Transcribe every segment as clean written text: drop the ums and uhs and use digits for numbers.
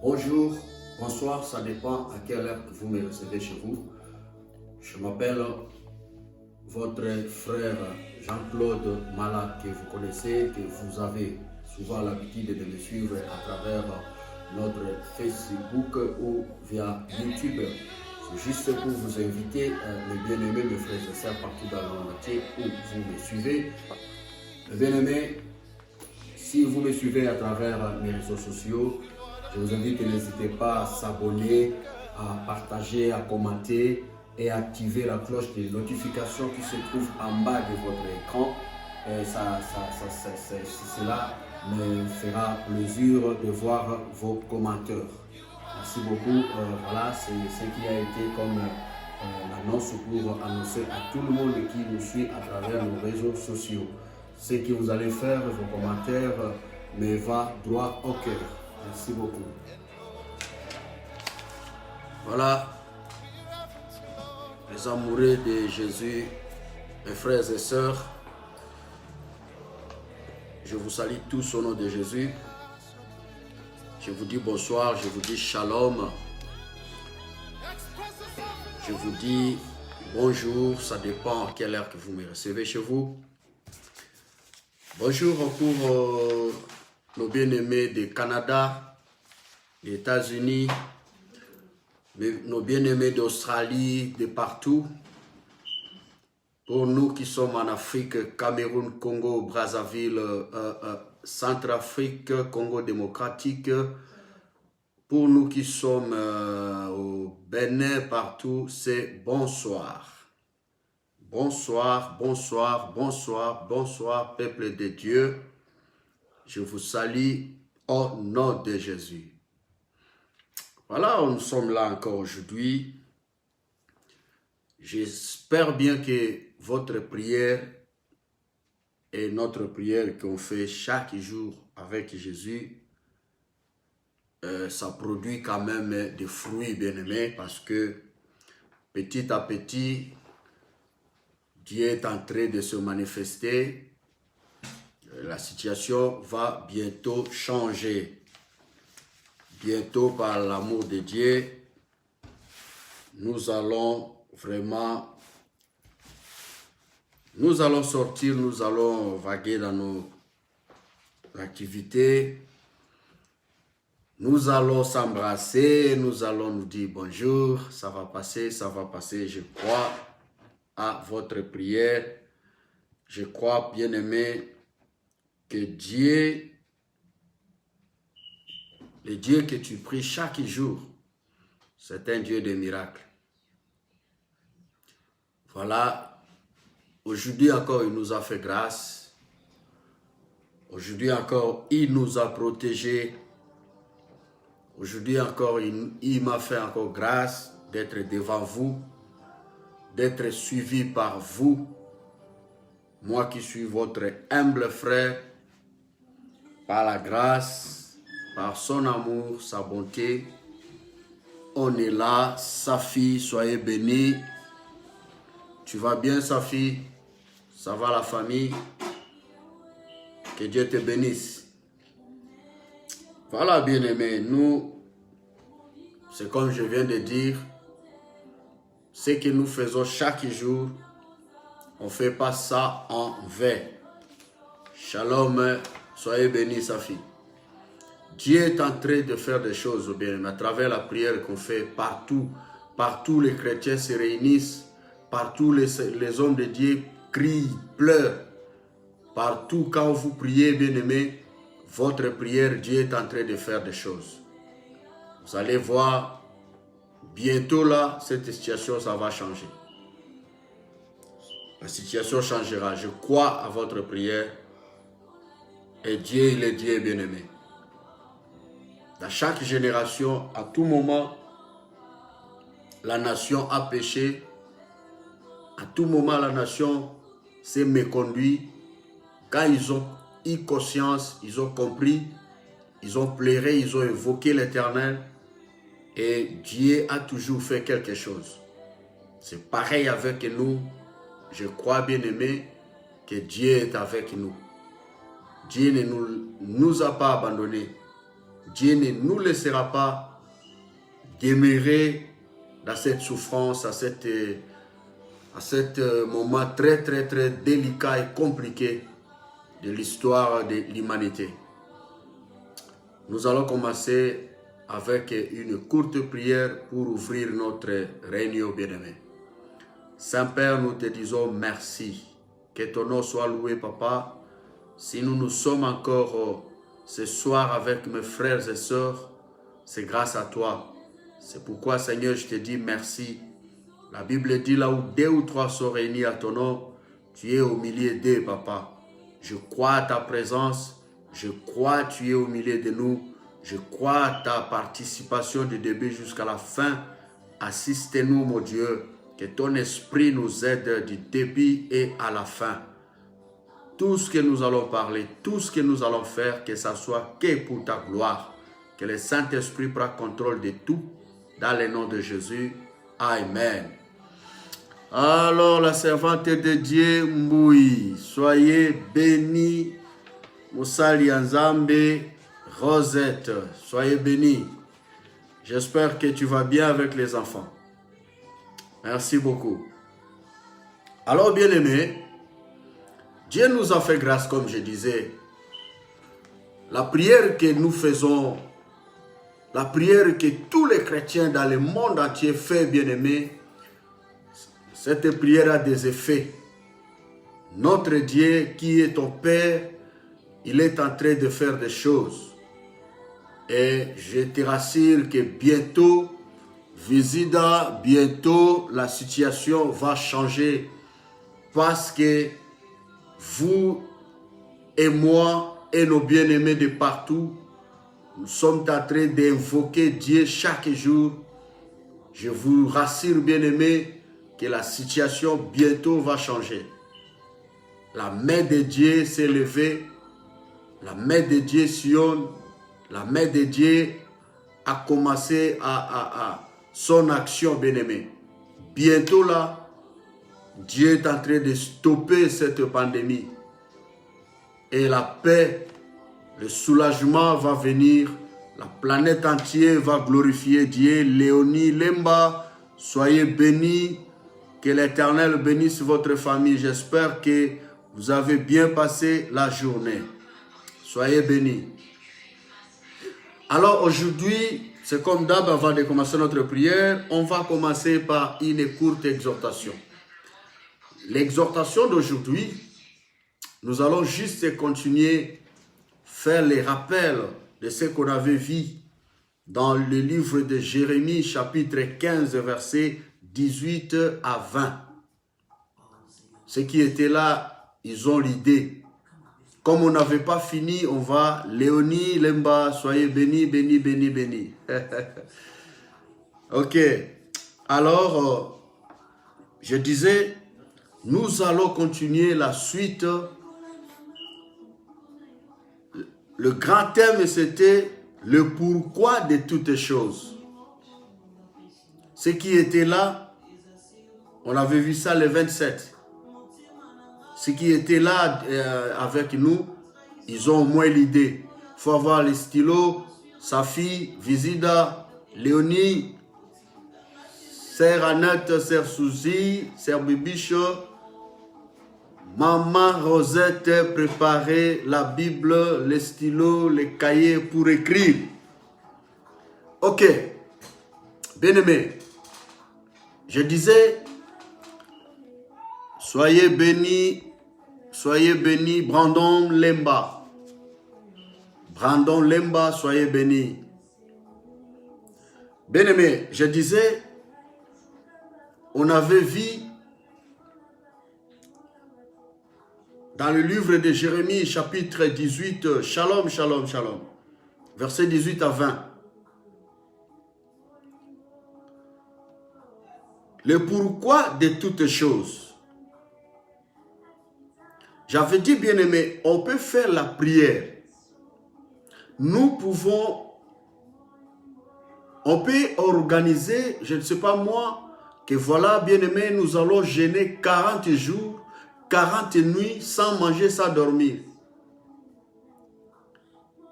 Bonjour, bonsoir, ça dépend à quelle heure que vous me recevez chez vous. Je m'appelle votre frère Jean-Claude Mala, que vous connaissez, que vous avez souvent l'habitude de me suivre à travers notre Facebook ou via YouTube. C'est juste pour vous inviter, mes bien-aimés, mes frères et sœurs partout dans le monde entier où vous me suivez. Mes bien-aimés, si vous me suivez à travers mes réseaux sociaux, je vous invite, n'hésitez pas à s'abonner, à partager, à commenter et à activer la cloche de notification qui se trouve en bas de votre écran. Et cela me fera plaisir de voir vos commentaires. Merci beaucoup. Voilà, c'est ce qui a été comme l'annonce pour annoncer à tout le monde qui nous suit à travers nos réseaux sociaux. Ce que vous allez faire, vos commentaires, me va droit au cœur. Merci beaucoup. Voilà, les amoureux de Jésus, mes frères et sœurs, je vous salue tous au nom de Jésus. Je vous dis bonsoir, je vous dis shalom. Je vous dis bonjour, ça dépend à quelle heure que vous me recevez chez vous. Bonjour pour nos bien-aimés du Canada, des États-Unis, nos bien-aimés d'Australie, de partout. Pour nous qui sommes en Afrique, Cameroun, Congo, Brazzaville, Centrafrique, Congo démocratique. Pour nous qui sommes au Bénin, partout, c'est bonsoir. Bonsoir, bonsoir, bonsoir, bonsoir, peuple de Dieu. Je vous salue au nom de Jésus. Voilà, nous sommes là encore aujourd'hui. J'espère bien que votre prière et notre prière qu'on fait chaque jour avec Jésus, ça produit quand même des fruits bien-aimés parce que petit à petit, Dieu est en train de se manifester. La situation va bientôt changer. Bientôt, par l'amour de Dieu, nous allons vraiment, nous allons sortir, nous allons vaguer dans nos activités. Nous allons s'embrasser, nous allons nous dire bonjour, ça va passer, je crois à votre prière. Je crois, bien-aimé, que Dieu, le Dieu que tu pries chaque jour, c'est un Dieu de miracles. Voilà, aujourd'hui encore, il nous a fait grâce. Aujourd'hui encore, il nous a protégés. Aujourd'hui encore, il m'a fait encore grâce d'être devant vous, d'être suivi par vous. Moi qui suis votre humble frère, par la grâce, par son amour, sa bonté, on est là. Safi, soyez bénis. Tu vas bien, Safi? Ça va la famille? Que Dieu te bénisse. Voilà, bien-aimés, nous, c'est comme je viens de dire, ce que nous faisons chaque jour, on ne fait pas ça en vain. Shalom, soyez bénis, Safi. Dieu est en train de faire des choses, bien, à travers la prière qu'on fait partout. Partout, les chrétiens se réunissent. Partout, les hommes de Dieu crient, pleurent. Partout, quand vous priez, bien-aimés, votre prière, Dieu est en train de faire des choses. Vous allez voir, bientôt là, cette situation, ça va changer. La situation changera. Je crois à votre prière. Et Dieu, il est Dieu, bien-aimé. Dans chaque génération, à tout moment, la nation a péché. À tout moment, la nation s'est méconduite. Quand ils ont eu conscience, ils ont compris, ils ont pleuré, ils ont invoqué l'Éternel. Et Dieu a toujours fait quelque chose. C'est pareil avec nous. Je crois, bien-aimé, que Dieu est avec nous. Dieu ne nous a pas abandonnés. Dieu ne nous laissera pas demeurer dans cette souffrance, à cet moment très délicat et compliqué de l'histoire de l'humanité. Nous allons commencer avec une courte prière pour ouvrir notre réunion bien-aimé. Saint-Père, nous te disons merci. Que ton nom soit loué, Papa. Si nous sommes encore ce soir avec mes frères et sœurs, c'est grâce à toi. C'est pourquoi, Seigneur, je te dis merci. La Bible dit là où 2 ou 3 sont réunis à ton nom, tu es au milieu d'eux, Papa. Je crois à ta présence. Je crois que tu es au milieu de nous. Je crois à ta participation du début jusqu'à la fin. Assiste-nous, mon Dieu. Que ton esprit nous aide du début et à la fin. Tout ce que nous allons parler, tout ce que nous allons faire, que ça soit que pour ta gloire. Que le Saint-Esprit prenne contrôle de tout. Dans le nom de Jésus. Amen. Alors, la servante de Dieu, Mboui, soyez bénis. Moussali Nzambe, Rosette, soyez bénis. J'espère que tu vas bien avec les enfants. Merci beaucoup. Alors, bien-aimés, Dieu nous a fait grâce, comme je disais. La prière que nous faisons, la prière que tous les chrétiens dans le monde entier font, bien-aimés, cette prière a des effets. Notre Dieu, qui est ton Père, il est en train de faire des choses. Et je te rassure que bientôt, Visida, bientôt la situation va changer. Parce que vous et moi et nos bien-aimés de partout, nous sommes en train d'invoquer Dieu chaque jour. Je vous rassure, bien-aimés, que la situation bientôt va changer. La main de Dieu s'est levée. La main de Dieu sillonne. La main de Dieu a commencé à son action, bien-aimé. Bientôt là, Dieu est en train de stopper cette pandémie. Et la paix, le soulagement va venir. La planète entière va glorifier Dieu. Léonie Lemba, soyez bénis. Que l'Éternel bénisse votre famille. J'espère que vous avez bien passé la journée. Soyez bénis. Alors aujourd'hui, c'est comme d'hab, avant de commencer notre prière, on va commencer par une courte exhortation. L'exhortation d'aujourd'hui, nous allons juste continuer faire les rappels de ce qu'on avait vu dans le livre de Jérémie, chapitre 15, versets 18 à 20. Ceux qui étaient là, ils ont l'idée. Comme on n'avait pas fini, on va, Léonie, Lemba, soyez bénis, bénis, bénis, bénis. Ok. Alors, je disais, nous allons continuer la suite. Le grand thème, c'était le pourquoi de toutes choses. Ceux qui étaient là, on avait vu ça le 27. Ceux qui étaient là avec nous, ils ont au moins l'idée. Il faut avoir les stylos, Safi, Visida, Léonie, Sœur Annette, Sœur Suzy, Sœur Bibiche, Maman Rosette, préparez la Bible, les stylos, les cahiers pour écrire. Ok, bien-aimés, je disais, soyez bénis, Brandon Lemba. Brandon Lemba, soyez bénis. Bien-aimés, je disais, on avait vu dans le livre de Jérémie, chapitre 18, Shalom, Shalom, Shalom, versets 18 à 20. Le pourquoi de toutes choses. J'avais dit, bien-aimé, on peut faire la prière. Nous pouvons, on peut organiser, je ne sais pas moi, que voilà, bien-aimé, nous allons jeûner 40 jours, 40 nuits, sans manger, sans dormir.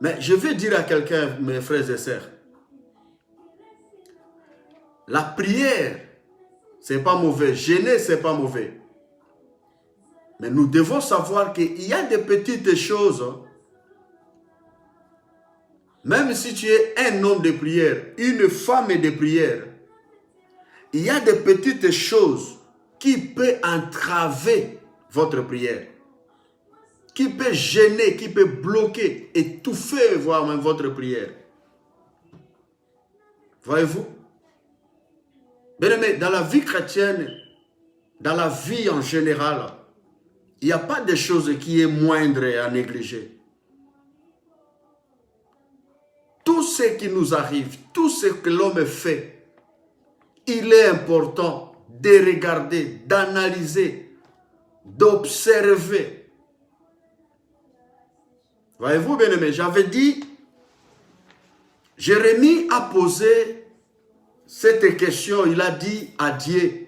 Mais je vais dire à quelqu'un, mes frères et sœurs, la prière, ce n'est pas mauvais. Jeûner, ce n'est pas mauvais. Mais nous devons savoir qu'il y a des petites choses. Même si tu es un homme de prière, une femme de prière, il y a des petites choses qui peuvent entraver votre prière, qui peuvent gêner, qui peuvent bloquer, étouffer voire même votre prière. Voyez-vous? Bien aimé, dans la vie chrétienne, dans la vie en général, il n'y a pas de choses qui est moindre à négliger. Tout ce qui nous arrive, tout ce que l'homme fait, il est important de regarder, d'analyser, d'observer. Voyez-vous, bien aimé, j'avais dit, Jérémie a posé cette question, il a dit à Dieu,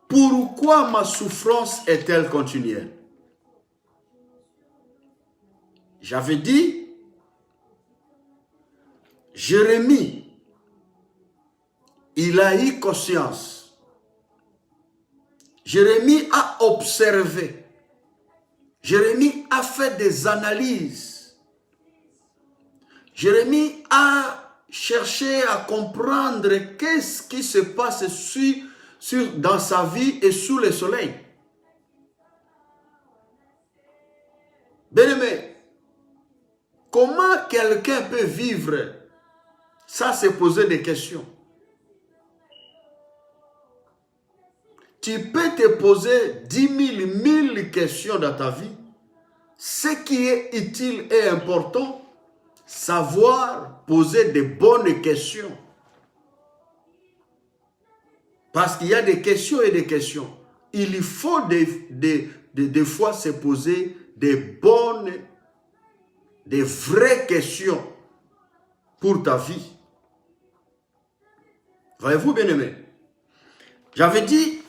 pourquoi ma souffrance est-elle continuelle? J'avais dit, Jérémie, il a eu conscience. Jérémie a observé. Jérémie a fait des analyses. Jérémie a cherché à comprendre qu'est-ce qui se passe dans sa vie et sous le soleil. Bien-aimé, comment quelqu'un peut vivre? Ça, c'est poser des questions. Tu peux te poser 10 000, 1000 questions dans ta vie. Ce qui est utile et important, savoir poser de bonnes questions. Parce qu'il y a des questions et des questions. Il faut des fois se poser des bonnes, des vraies questions pour ta vie. Voyez-vous, bien-aimé? J'avais dit,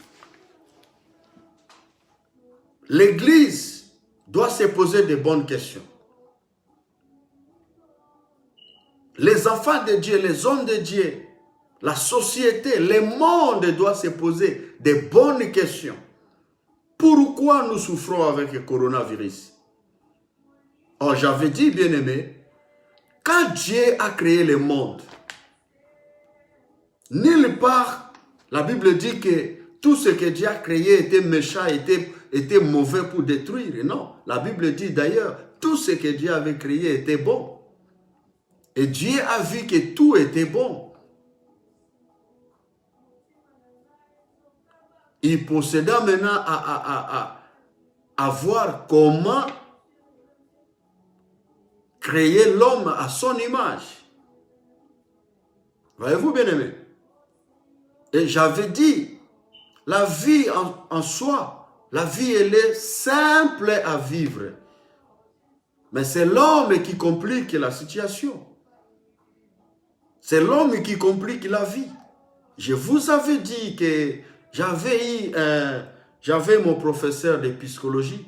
l'Église doit se poser de bonnes questions. Les enfants de Dieu, les hommes de Dieu, la société, le monde doit se poser de bonnes questions. Pourquoi nous souffrons avec le coronavirus? Or, j'avais dit, bien-aimé, quand Dieu a créé le monde, nulle part, la Bible dit que tout ce que Dieu a créé était méchant, était mauvais pour détruire. Non, la Bible dit d'ailleurs, tout ce que Dieu avait créé était bon. Et Dieu a vu que tout était bon. Il posséda maintenant à voir comment créer l'homme à son image. Voyez-vous, bien-aimé? Et j'avais dit, la vie en soi, la vie, elle est simple à vivre. Mais c'est l'homme qui complique la situation. C'est l'homme qui complique la vie. Je vous avais dit que j'avais mon professeur de psychologie.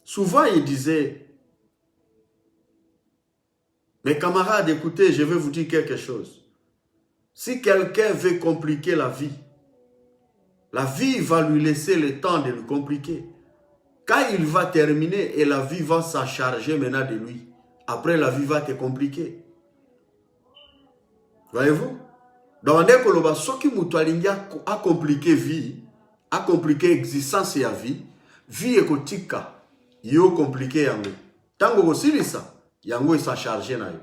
Souvent, il disait, mes camarades, écoutez, je vais vous dire quelque chose. Si quelqu'un veut compliquer la vie va lui laisser le temps de le compliquer. Quand il va terminer et la vie va s'en charger maintenant de lui, après la vie va te compliquer. Voyez-vous? Donc, ce qui a compliqué vie, a compliqué existence et la vie est kotika, yo compliqué yango. Tango aussi ça, yango s'en charger na yo.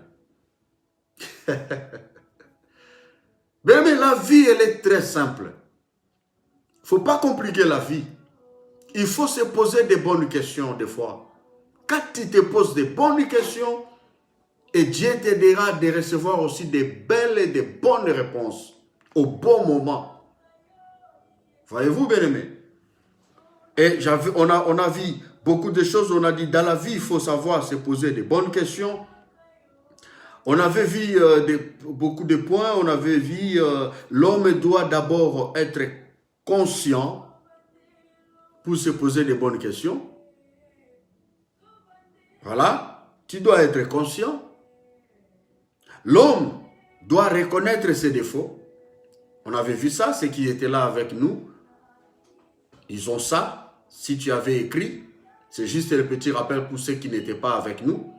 Mais la vie, elle est très simple. Il ne faut pas compliquer la vie. Il faut se poser des bonnes questions des fois. Quand tu te poses des bonnes questions, et Dieu t'aidera de recevoir aussi des belles et des bonnes réponses au bon moment. Voyez-vous, bien-aimés? Et on a vu beaucoup de choses. On a dit dans la vie, il faut savoir se poser des bonnes questions. On avait vu beaucoup de points. On avait vu l'homme doit d'abord être conscient pour se poser des bonnes questions. Voilà, tu dois être conscient. L'homme doit reconnaître ses défauts. On avait vu ça, ceux qui étaient là avec nous. Ils ont ça. Si tu avais écrit, c'est juste le petit rappel pour ceux qui n'étaient pas avec nous.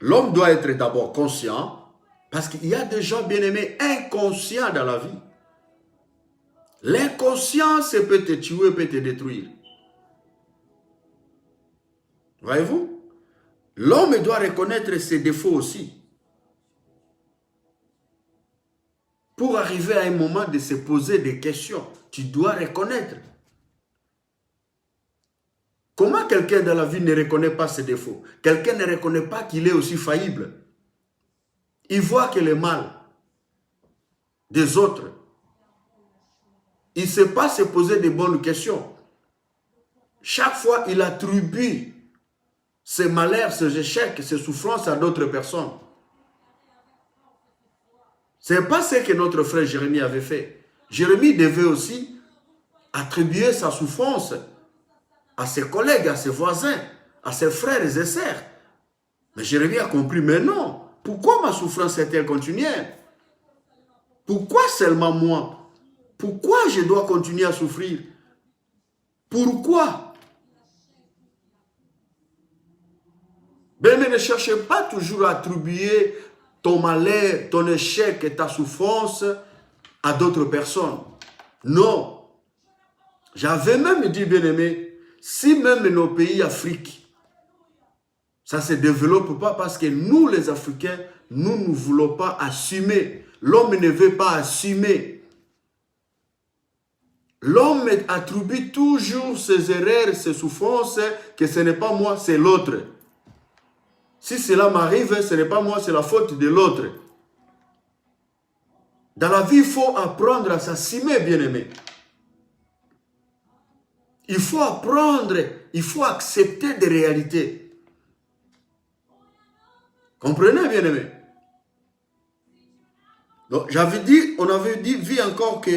L'homme doit être d'abord conscient, parce qu'il y a des gens bien-aimés inconscients dans la vie. L'inconscience peut te tuer, peut te détruire. Voyez-vous? L'homme doit reconnaître ses défauts aussi. Pour arriver à un moment de se poser des questions, tu dois reconnaître. Comment quelqu'un dans la vie ne reconnaît pas ses défauts? Quelqu'un ne reconnaît pas qu'il est aussi faillible. Il voit que le mal des autres. Il ne sait pas se poser de bonnes questions. Chaque fois, il attribue ses malheurs, ses échecs, ses souffrances à d'autres personnes. Ce n'est pas ce que notre frère Jérémie avait fait. Jérémie devait aussi attribuer sa souffrance à ses collègues, à ses voisins, à ses frères et sœurs. Mais Jérémie a compris, mais non. Pourquoi ma souffrance est-elle continuelle? Pourquoi seulement moi? Pourquoi je dois continuer à souffrir? Pourquoi? Mais ne cherchez pas toujours à attribuer ton malheur, ton échec et ta souffrance à d'autres personnes. Non. J'avais même dit, bien-aimé, si même nos pays Afrique, ça ne se développe pas parce que nous, les Africains, nous ne voulons pas assumer. L'homme ne veut pas assumer. L'homme attribue toujours ses erreurs, ses souffrances, que ce n'est pas moi, c'est l'autre. Si cela m'arrive, ce n'est pas moi, c'est la faute de l'autre. Dans la vie, il faut apprendre à s'assumer, bien-aimé. Il faut apprendre, il faut accepter des réalités. Comprenez, bien-aimé? Donc, on avait dit encore que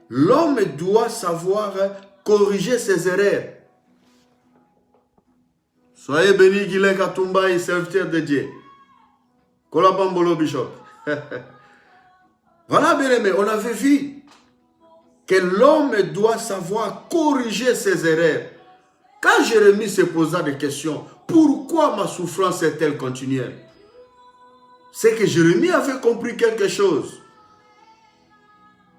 l'homme doit savoir corriger ses erreurs. Soyez bénis, Guilain Katumba, serviteur de Dieu. Kolabambolo Bishop. Voilà, bien-aimé, on avait vu que l'homme doit savoir corriger ses erreurs. Quand Jérémie se posa des questions, pourquoi ma souffrance est-elle continuelle? C'est que Jérémie avait compris quelque chose.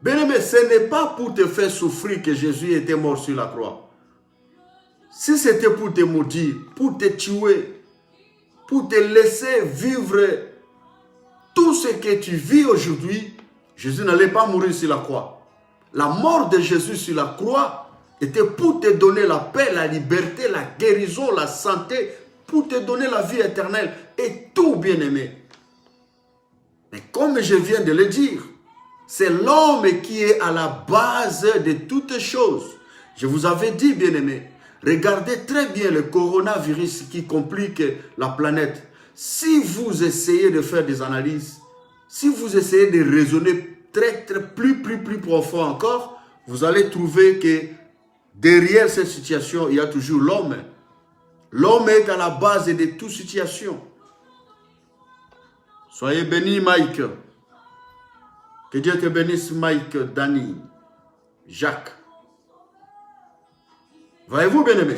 Bien-aimé, ce n'est pas pour te faire souffrir que Jésus était mort sur la croix. Si c'était pour te maudire, pour te tuer, pour te laisser vivre tout ce que tu vis aujourd'hui, Jésus n'allait pas mourir sur la croix. La mort de Jésus sur la croix était pour te donner la paix, la liberté, la guérison, la santé, pour te donner la vie éternelle et tout, bien-aimé. Mais comme je viens de le dire, c'est l'homme qui est à la base de toutes choses. Je vous avais dit, bien-aimé, regardez très bien le coronavirus qui complique la planète. Si vous essayez de faire des analyses, si vous essayez de raisonner plus profond encore, vous allez trouver que derrière cette situation, il y a toujours l'homme. L'homme est à la base de toute situation. Soyez bénis, Mike. Que Dieu te bénisse, Mike, Danny, Jacques. Voyez-vous, bien-aimé,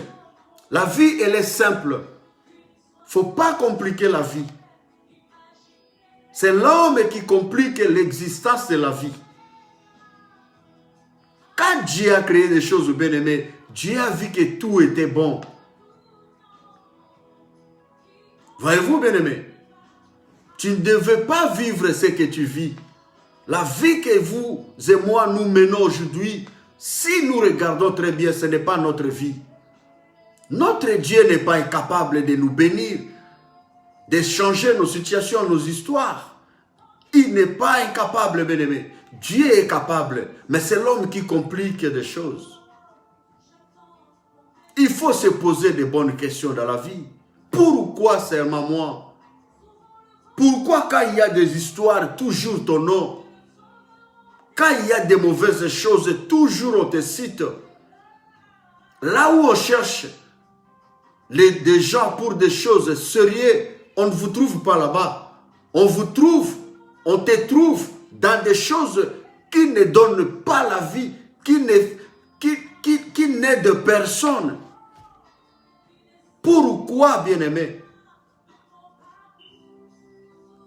la vie, elle est simple. Il ne faut pas compliquer la vie. C'est l'homme qui complique l'existence de la vie. Quand Dieu a créé des choses, bien-aimé, Dieu a vu que tout était bon. Voyez-vous, bien-aimé, tu ne devais pas vivre ce que tu vis. La vie que vous et moi nous menons aujourd'hui, si nous regardons très bien, ce n'est pas notre vie. Notre Dieu n'est pas incapable de nous bénir, de changer nos situations, nos histoires. Il n'est pas incapable, bien-aimé. Dieu est capable, mais c'est l'homme qui complique des choses. Il faut se poser de bonnes questions dans la vie. Pourquoi seulement moi? Pourquoi quand il y a des histoires, toujours ton nom? Quand il y a des mauvaises choses, toujours on te cite. Là où on cherche des gens pour des choses sérieuses, on ne vous trouve pas là-bas. On te trouve dans des choses qui ne donnent pas la vie, qui n'aident personne. Pourquoi, bien-aimés?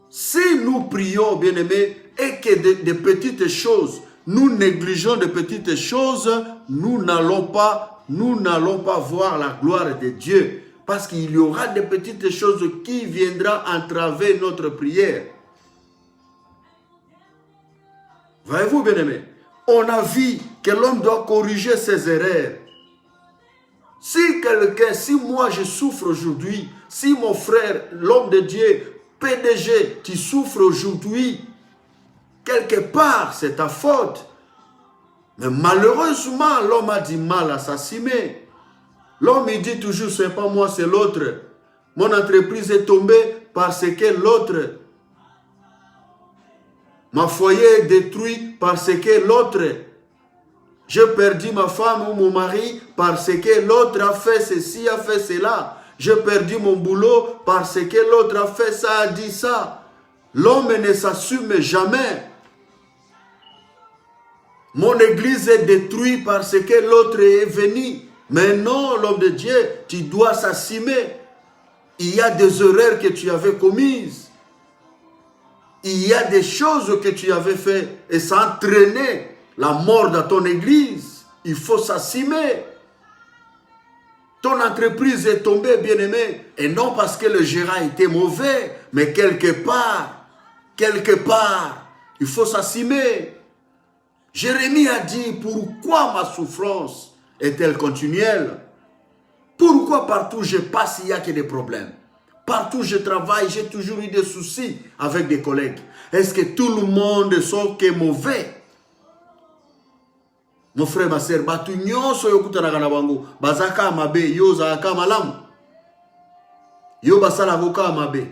Si nous prions, bien-aimés, et que de petites choses, nous négligeons de petites choses, nous n'allons pas voir la gloire de Dieu. Parce qu'il y aura des petites choses qui viendront entraver notre prière. Voyez-vous, bien-aimés, on a vu que l'homme doit corriger ses erreurs. Si moi je souffre aujourd'hui, si mon frère, l'homme de Dieu, PDG, tu souffres aujourd'hui, quelque part, c'est ta faute. Mais malheureusement, l'homme a du mal à s'assumer. L'homme, il dit toujours, ce n'est pas moi, c'est l'autre. Mon entreprise est tombée parce que l'autre. Ma foyer est détruit parce que l'autre. J'ai perdu ma femme ou mon mari parce que l'autre a fait ceci, a fait cela. J'ai perdu mon boulot parce que l'autre a fait ça, a dit ça. L'homme ne s'assume jamais. Mon église est détruite parce que l'autre est venu. Mais non, l'homme de Dieu, tu dois s'assumer. Il y a des erreurs que tu avais commises. Il y a des choses que tu avais fait et ça a entraîné la mort dans ton église. Il faut s'assumer. Ton entreprise est tombée, bien-aimé, et non parce que le gérant était mauvais, mais quelque part, il faut s'assumer. Jérémie a dit, pourquoi ma souffrance est-elle continuelle? Pourquoi partout je passe, il n'y a que des problèmes? Partout je travaille, j'ai toujours eu des soucis avec des collègues. Est-ce que tout le monde sont que mauvais? Mon frère, ma soeur, batu nyonso yokutana na bango, bazaka mabe, yo zaka malamu. Yo basala voka mabe.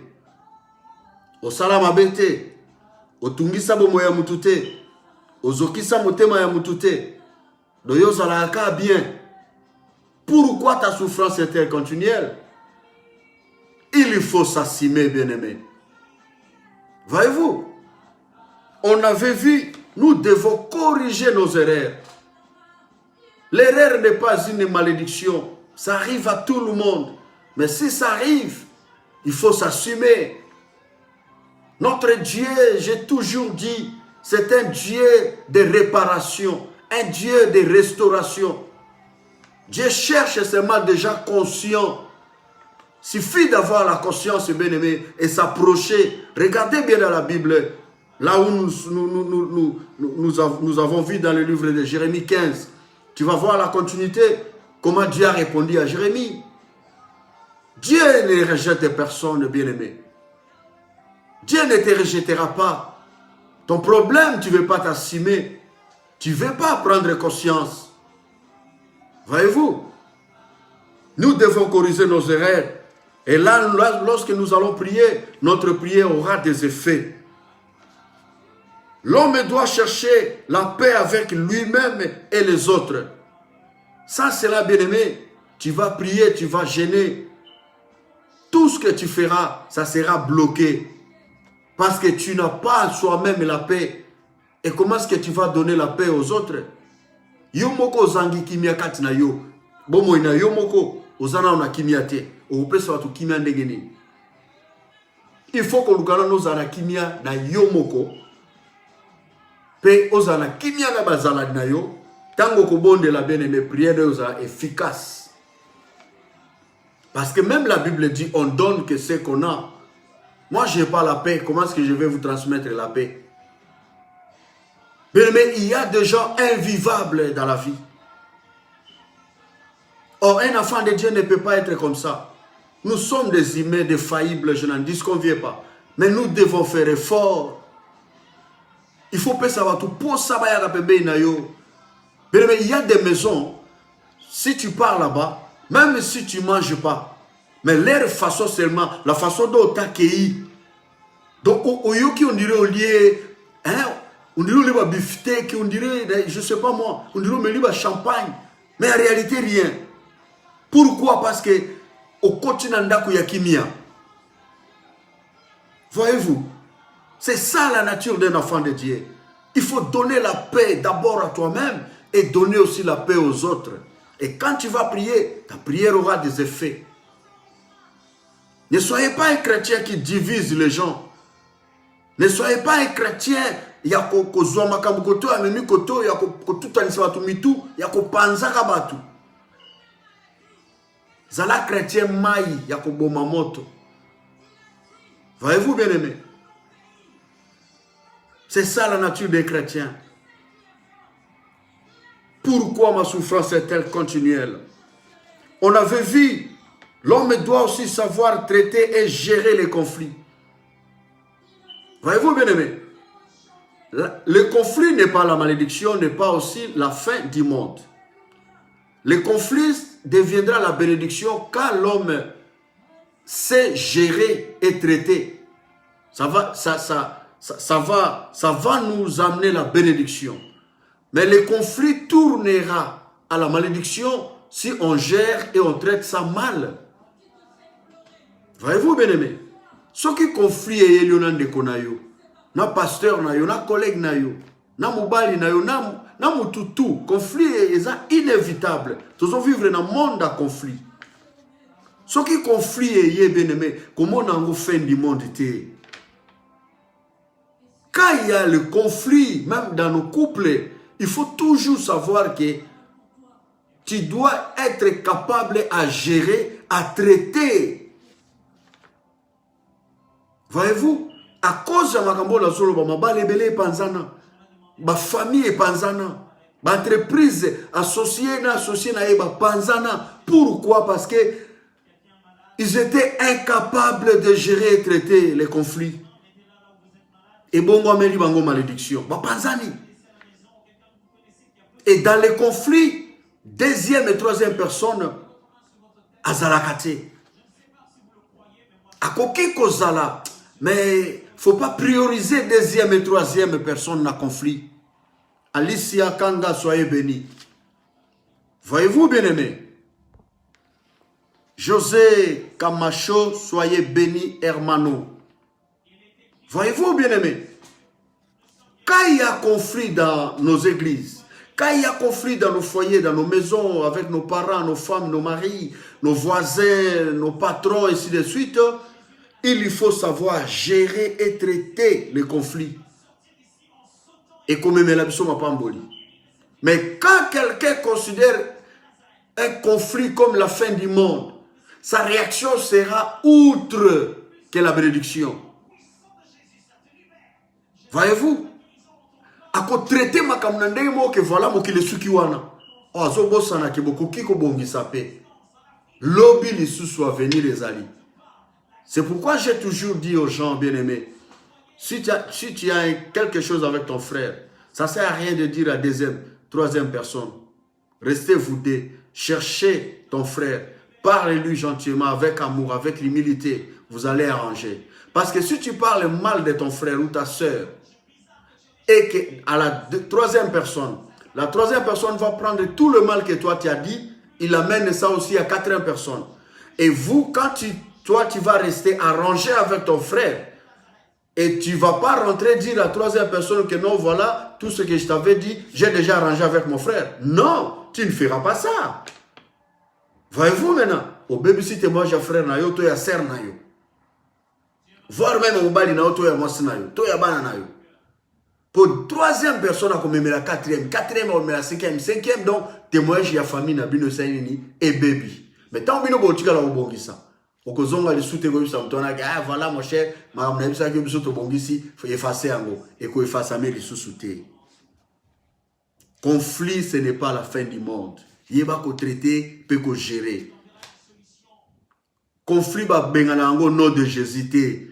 Osala mabe te. Otungisa bomo ya mutu te. Ozokisa motema ya mutu te. Do yo zalaka bien. Pourquoi ta souffrance est-elle continuelle? Il faut s'assumer, bien-aimé. Voyez-vous, on avait vu, nous devons corriger nos erreurs. L'erreur n'est pas une malédiction. Ça arrive à tout le monde. Mais si ça arrive, il faut s'assumer. Notre Dieu, j'ai toujours dit, c'est un Dieu de réparation, un Dieu de restauration. Dieu cherche seulement des gens conscients. Il suffit d'avoir la conscience, bien-aimé, et s'approcher. Regardez bien dans la Bible, là où nous avons vu dans le livre de Jérémie 15. Tu vas voir la continuité, comment Dieu a répondu à Jérémie. Dieu ne rejette personne, bien-aimé. Dieu ne te rejettera pas. Ton problème, tu ne veux pas t'assumer. Tu ne veux pas prendre conscience. Voyez-vous, nous devons corriger nos erreurs. Et là, lorsque nous allons prier, notre prière aura des effets. L'homme doit chercher la paix avec lui-même et les autres. Ça, c'est là, bien-aimé. Tu vas prier, tu vas gêner. Tout ce que tu feras, ça sera bloqué. Parce que tu n'as pas soi-même la paix. Et comment est-ce que tu vas donner la paix aux autres? Yo moko zangi kimia kati na yo. Bomo ina yo moko ozana na kimia te. O pesa watu kimia ndegeni. Il faut que lukana no zana kimia na yo moko. Pe ozana kimia na bazala na yo. Tango kobonde la bien-aimé prière oza efficace. Parce que même la Bible dit on donne que ce qu'on a. Moi je n'ai pas la paix. Comment est-ce que je vais vous transmettre la paix? Mais il y a des gens invivables dans la vie. Or, un enfant de Dieu ne peut pas être comme ça. Nous sommes des humains défaillibles, je n'en disconviens pas. Mais nous devons faire effort. Il faut pas savoir tout pour savoir. Mais il y a des maisons, si tu pars là-bas, même si tu ne manges pas, mais leur façon seulement, la façon dont tu as accueilli. Donc, au Yoki, on dirait au lieu, hein, on dirait le beefsteak, on dirait, je ne sais pas moi, on dirait le champagne. Mais en réalité, rien. Pourquoi? Parce que Voyez-vous, c'est ça la nature d'un enfant de Dieu. Il faut donner la paix d'abord à toi-même et donner aussi la paix aux autres. Et quand tu vas prier, ta prière aura des effets. Ne soyez pas un chrétien qui divise les gens. Ne soyez pas un chrétien ya kozwa makambo koto ya memi koto ya kotutanisa batu mitu ya kopanzaka batu. Zala chrétien mai ya koboma moto. Voyez-vous bien aimé? C'est ça la nature des chrétiens. Pourquoi ma souffrance est-elle continuelle? On avait vu, l'homme doit aussi savoir traiter et gérer les conflits. Voyez-vous bien aimé? Le conflit n'est pas la malédiction, n'est pas aussi la fin du monde. Le conflit deviendra la bénédiction quand l'homme sait gérer et traiter. Ça va nous amener la bénédiction. Mais le conflit tournera à la malédiction si on gère et on traite ça mal. Voyez-vous bien aimé? Ce qui conflit est de Konayo. Na pasteur na yo, na collègue na yo, na mobali na yo, na mututu. Conflit est inévitable. Tous vivre dans un monde à conflit. Ce qui conflit est bien aimé, comment on a fait du monde était. Quand il y a le conflit, même dans nos couples, il faut toujours savoir que tu dois être capable à gérer, à traiter. Voyez-vous? À cause de ma solo, ma lebele panzana, ma famille panzana, ma entreprise associée na eba panzana. Pourquoi? Parce que ils étaient incapables de gérer et traiter les conflits. Et bon, moi, meri bango malédiction. Ba panzani. Et dans les conflits, deuxième et troisième personne, azalakate. Akoki kozala, mais il ne faut pas prioriser deuxième et troisième personne dans le conflit. Alicia Kanga, soyez bénis. Voyez-vous, bien-aimés? José Camacho, soyez bénis, hermano. Voyez-vous, bien-aimés? Quand il y a conflit dans nos églises, quand il y a conflit dans nos foyers, dans nos maisons, avec nos parents, nos femmes, nos maris, nos voisins, nos patrons, et ainsi de suite, il faut savoir gérer et traiter les conflits. Et comme mais quand quelqu'un considère un conflit comme la fin du monde, sa réaction sera outre que la bénédiction. Voyez-vous? À traiter ma kamnandemo que voilà mo ki le sukiwana. Oh zo bosana ke boko kiko bongi sapé. Lobby les sous soit venir les alliés. C'est pourquoi j'ai toujours dit aux gens bien-aimés, si tu as quelque chose avec ton frère, ça ne sert à rien de dire à deuxième, troisième personne. Restez vous deux, cherchez ton frère, parlez-lui gentiment, avec amour, avec humilité, vous allez arranger. Parce que si tu parles mal de ton frère ou ta soeur, et qu'à la troisième personne, la troisième personne va prendre tout le mal que toi tu as dit, il amène ça aussi à quatrième personne. Et vous, quand toi, tu vas rester arrangé avec ton frère. Et tu ne vas pas rentrer dire à la troisième personne que non, voilà, tout ce que je t'avais dit, j'ai déjà arrangé avec mon frère. Non, tu ne feras pas ça. Voyez-vous maintenant, au babysitter, moi j'ai frère na yo, toi ya sœur na yo. Voir même au bali na yo, toi ya mwasi na yo, toi ya bana na yo. Pour troisième personne, on met la quatrième, on met la cinquième, donc témoignage ya famille na bino saini et baby. Mais tant que bino botika la obongisa. Okozonga le soute ko bisa mtona ka voilà mon cher ma na bisa ke biso to bongisi faut effacer yango et ko effacer mais les sous-souté. Conflit ce n'est pas la fin du monde. Yeba ko traiter peut ko gérer. Conflit ba bengana yango nom de Jésus té.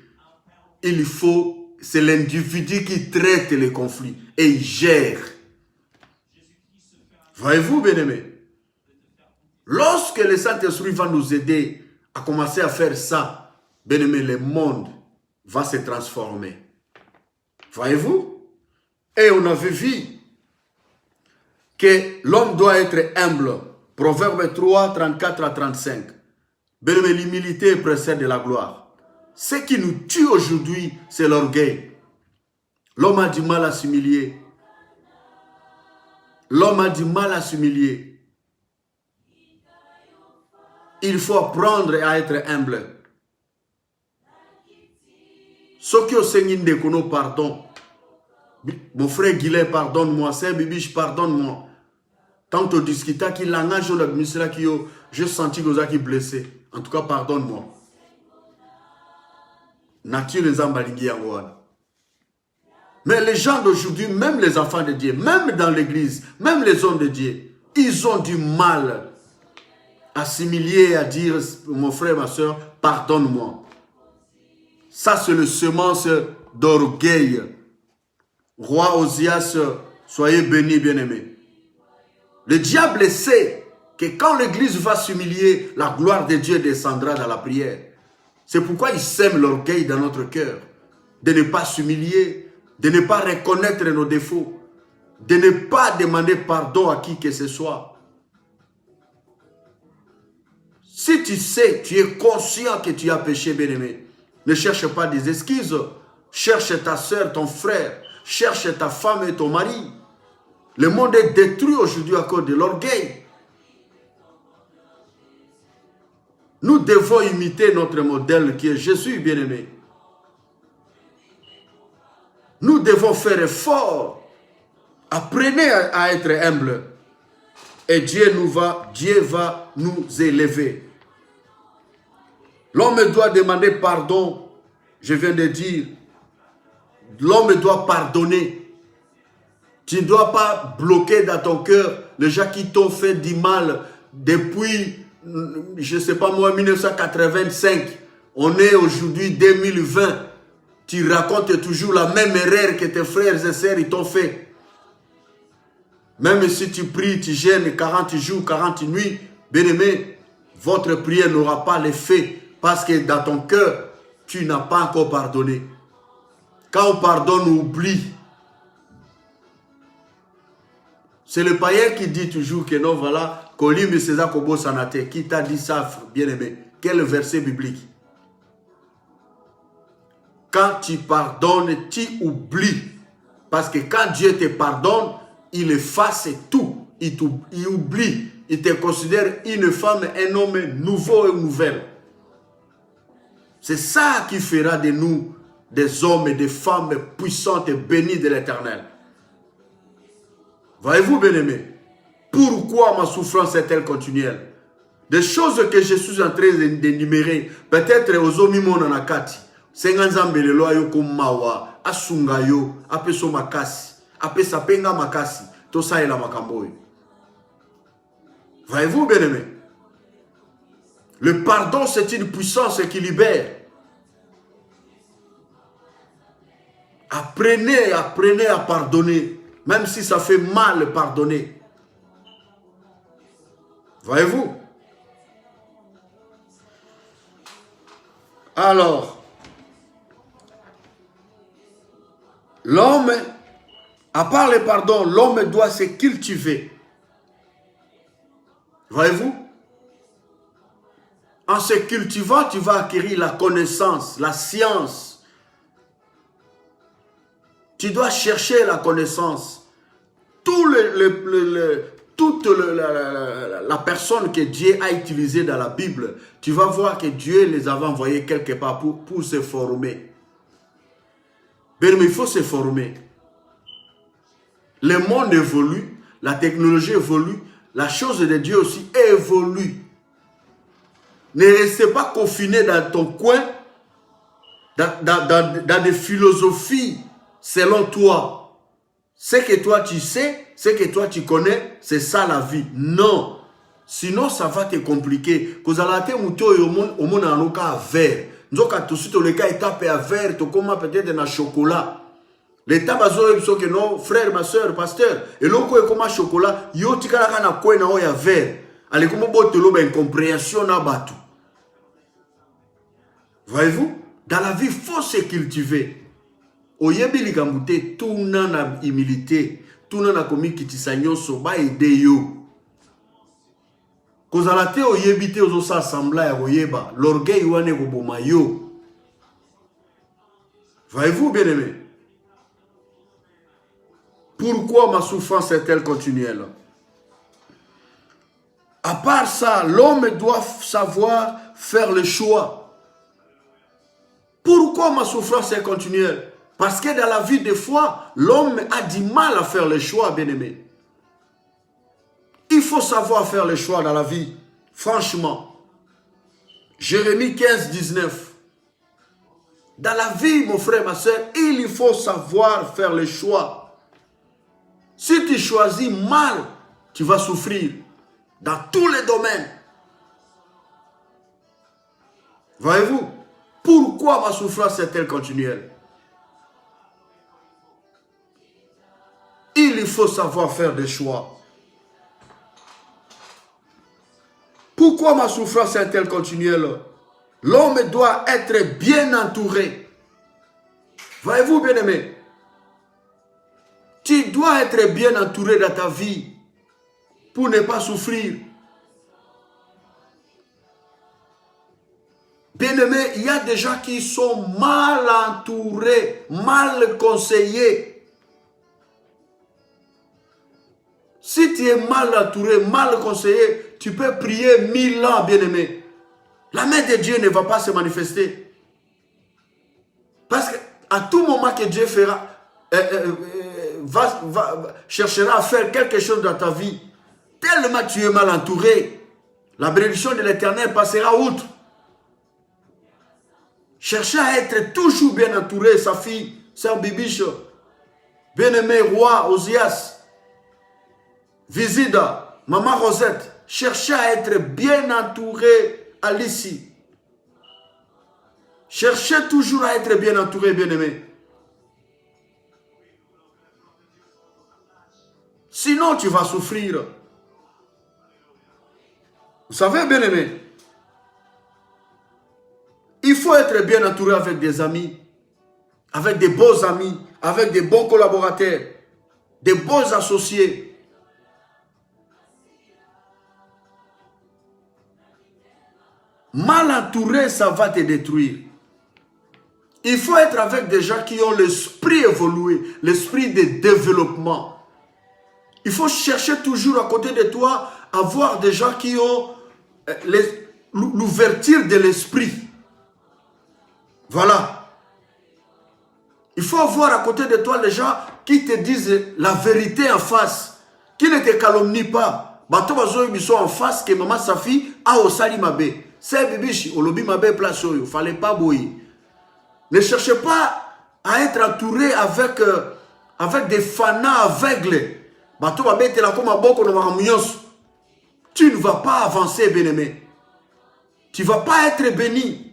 Il faut c'est l'individu qui traite les conflits et il gère. Voyez-vous bien-aimés? Lorsque le Saint-Esprit va nous aider à commencer à faire ça, bien aimé, le monde va se transformer. Voyez-vous? Et on avait vu que l'homme doit être humble. Proverbe 3, 34 à 35. Bien-aimé, l'humilité précède de la gloire. Ce qui nous tue aujourd'hui, c'est l'orgueil. L'homme a du mal à s'humilier. L'homme a du mal à s'humilier. Il faut apprendre à être humble. Ce qui au Seigneur de Kono, pardon. Mon frère Guilain, pardonne-moi. C'est Bibiche, pardonne-moi. Tant que discuta qui langage de l'administration qui je senti que vous blessé. En tout cas, pardonne-moi. Nature les ambalingi en Mais les gens d'aujourd'hui, même les enfants de Dieu, même dans l'église, même les hommes de Dieu, ils ont du mal à s'humilier, à dire, mon frère, ma soeur, pardonne-moi. Ça, c'est le semence d'orgueil. Roi Osias, soyez bénis, bien-aimés. Le diable sait que quand l'église va s'humilier, la gloire de Dieu descendra dans la prière. C'est pourquoi il sème l'orgueil dans notre cœur. De ne pas s'humilier, de ne pas reconnaître nos défauts, de ne pas demander pardon à qui que ce soit. Si tu sais, tu es conscient que tu as péché, bien-aimé, ne cherche pas des excuses. Cherche ta soeur, ton frère, cherche ta femme et ton mari. Le monde est détruit aujourd'hui à cause de l'orgueil. Nous devons imiter notre modèle qui est Jésus, bien-aimé. Nous devons faire effort. Apprenez à être humble. Et Dieu va nous élever. L'homme doit demander pardon. Je viens de dire, l'homme doit pardonner. Tu ne dois pas bloquer dans ton cœur les gens qui t'ont fait du mal depuis, je ne sais pas moi, 1985. On est aujourd'hui 2020. Tu racontes toujours la même erreur que tes frères et sœurs t'ont fait. Même si tu pries, tu jeûnes 40 jours, 40 nuits, bien-aimé, votre prière n'aura pas l'effet parce que dans ton cœur, tu n'as pas encore pardonné. Quand on pardonne, on oublie. C'est le païen qui dit toujours que non, voilà, Kolim et César Kobo Sanate, qui t'a dit ça, bien-aimé? Quel verset biblique? Quand tu pardonnes, tu oublies. Parce que quand Dieu te pardonne, il efface tout. Il oublie. Il te considère une femme, un homme nouveau et nouvelle. C'est ça qui fera de nous des hommes et des femmes puissantes et bénies de l'Éternel. Voyez-vous, bien-aimés, pourquoi ma souffrance est-elle continuelle? Des choses que je suis en train d'énumérer, peut-être aux hommes monanakati, senganzambelelo ayoko mawa, asungayo, apeso makasi, apesa penga makasi, tosa ela makamboy. Voyez-vous, bien-aimés, le pardon, c'est une puissance qui libère. Apprenez à pardonner. Même si ça fait mal, pardonner. Voyez-vous? Alors, l'homme, à part le pardon, l'homme doit se cultiver. Voyez-vous? En se cultivant, tu vas acquérir la connaissance, la science. Tu dois chercher la connaissance. Toute la personne que Dieu a utilisée dans la Bible, tu vas voir que Dieu les avait envoyés quelque part pour se former. Mais il faut se former. Le monde évolue, la technologie évolue, la chose de Dieu aussi évolue. Ne restez pas confiné dans ton coin, dans des philosophies selon toi. Ce que toi tu sais, ce que toi tu connais, c'est ça la vie. Non. Sinon, ça va te compliquer. Quand vous allez au monde en local vert. Nous avons tout de suite le cas étape à vert, tu commences peut-être dans le chocolat. L'état bazo est que non, frère, ma soeur, pasteur. Et l'autre est comme un chocolat. Yo tika la na quoi na oya vert. Allez comme botte l'eau ben compréhension na batu. Voyez-vous, dans la vie, il faut se cultiver. Oyebi likamute tout na humilité, tout na komi kitisa nyonso ba aider yo. kozala te oyebi te ozosa sembla ya koyeba. L'orgueil wane koboma yo. Voyez-vous, bien-aimé? Pourquoi ma souffrance est-elle continuelle? À part ça, l'homme doit savoir faire le choix. Pourquoi ma souffrance est continuelle? Parce que dans la vie, des fois, l'homme a du mal à faire le choix, bien-aimé. Il faut savoir faire le choix dans la vie. Franchement. Jérémie 15, 19. Dans la vie, mon frère, ma soeur, il faut savoir faire le choix. Si tu choisis mal, tu vas souffrir. Dans tous les domaines. Voyez-vous? Pourquoi ma souffrance est-elle continuelle? Il faut savoir faire des choix. Pourquoi ma souffrance est-elle continuelle? L'homme doit être bien entouré. Voyez-vous, bien-aimé? Tu dois être bien entouré dans ta vie pour ne pas souffrir. Bien-aimé, il y a des gens qui sont mal entourés, mal conseillés. Si tu es mal entouré, mal conseillé, tu peux prier 1000 ans, bien-aimé. La main de Dieu ne va pas se manifester. Parce qu'à tout moment que Dieu fera, cherchera à faire quelque chose dans ta vie, tellement tu es mal entouré, la bénédiction de l'Éternel passera outre. Cherchez à être toujours bien entouré, sa fille, sœur Bibiche, bien-aimé roi Osias, Visida, maman Rosette. Cherchez à être bien entouré, Alicie. Cherchez toujours à être bien entouré, bien-aimé. Sinon, tu vas souffrir. Vous savez, bien-aimé, il faut être bien entouré avec des amis, avec des beaux amis, avec des bons collaborateurs, des bons associés. Mal entouré, ça va te détruire. Il faut être avec des gens qui ont l'esprit évolué, l'esprit de développement. Il faut chercher toujours à côté de toi, avoir des gens qui ont l'ouverture de l'esprit. Voilà. Il faut avoir à côté de toi les gens qui te disent la vérité en face, qui ne te calomnient pas. Bato bazo ils sont en face que maman Safi a au sali mabe. C'est bibichi olobi mabe place oyo, fallait pas boyer. Ne cherchez pas à être entouré avec des fanas aveugles. Bato babe te la comme boko no makamuyos. Tu ne vas pas avancer, bien-aimé. Tu ne vas pas être béni.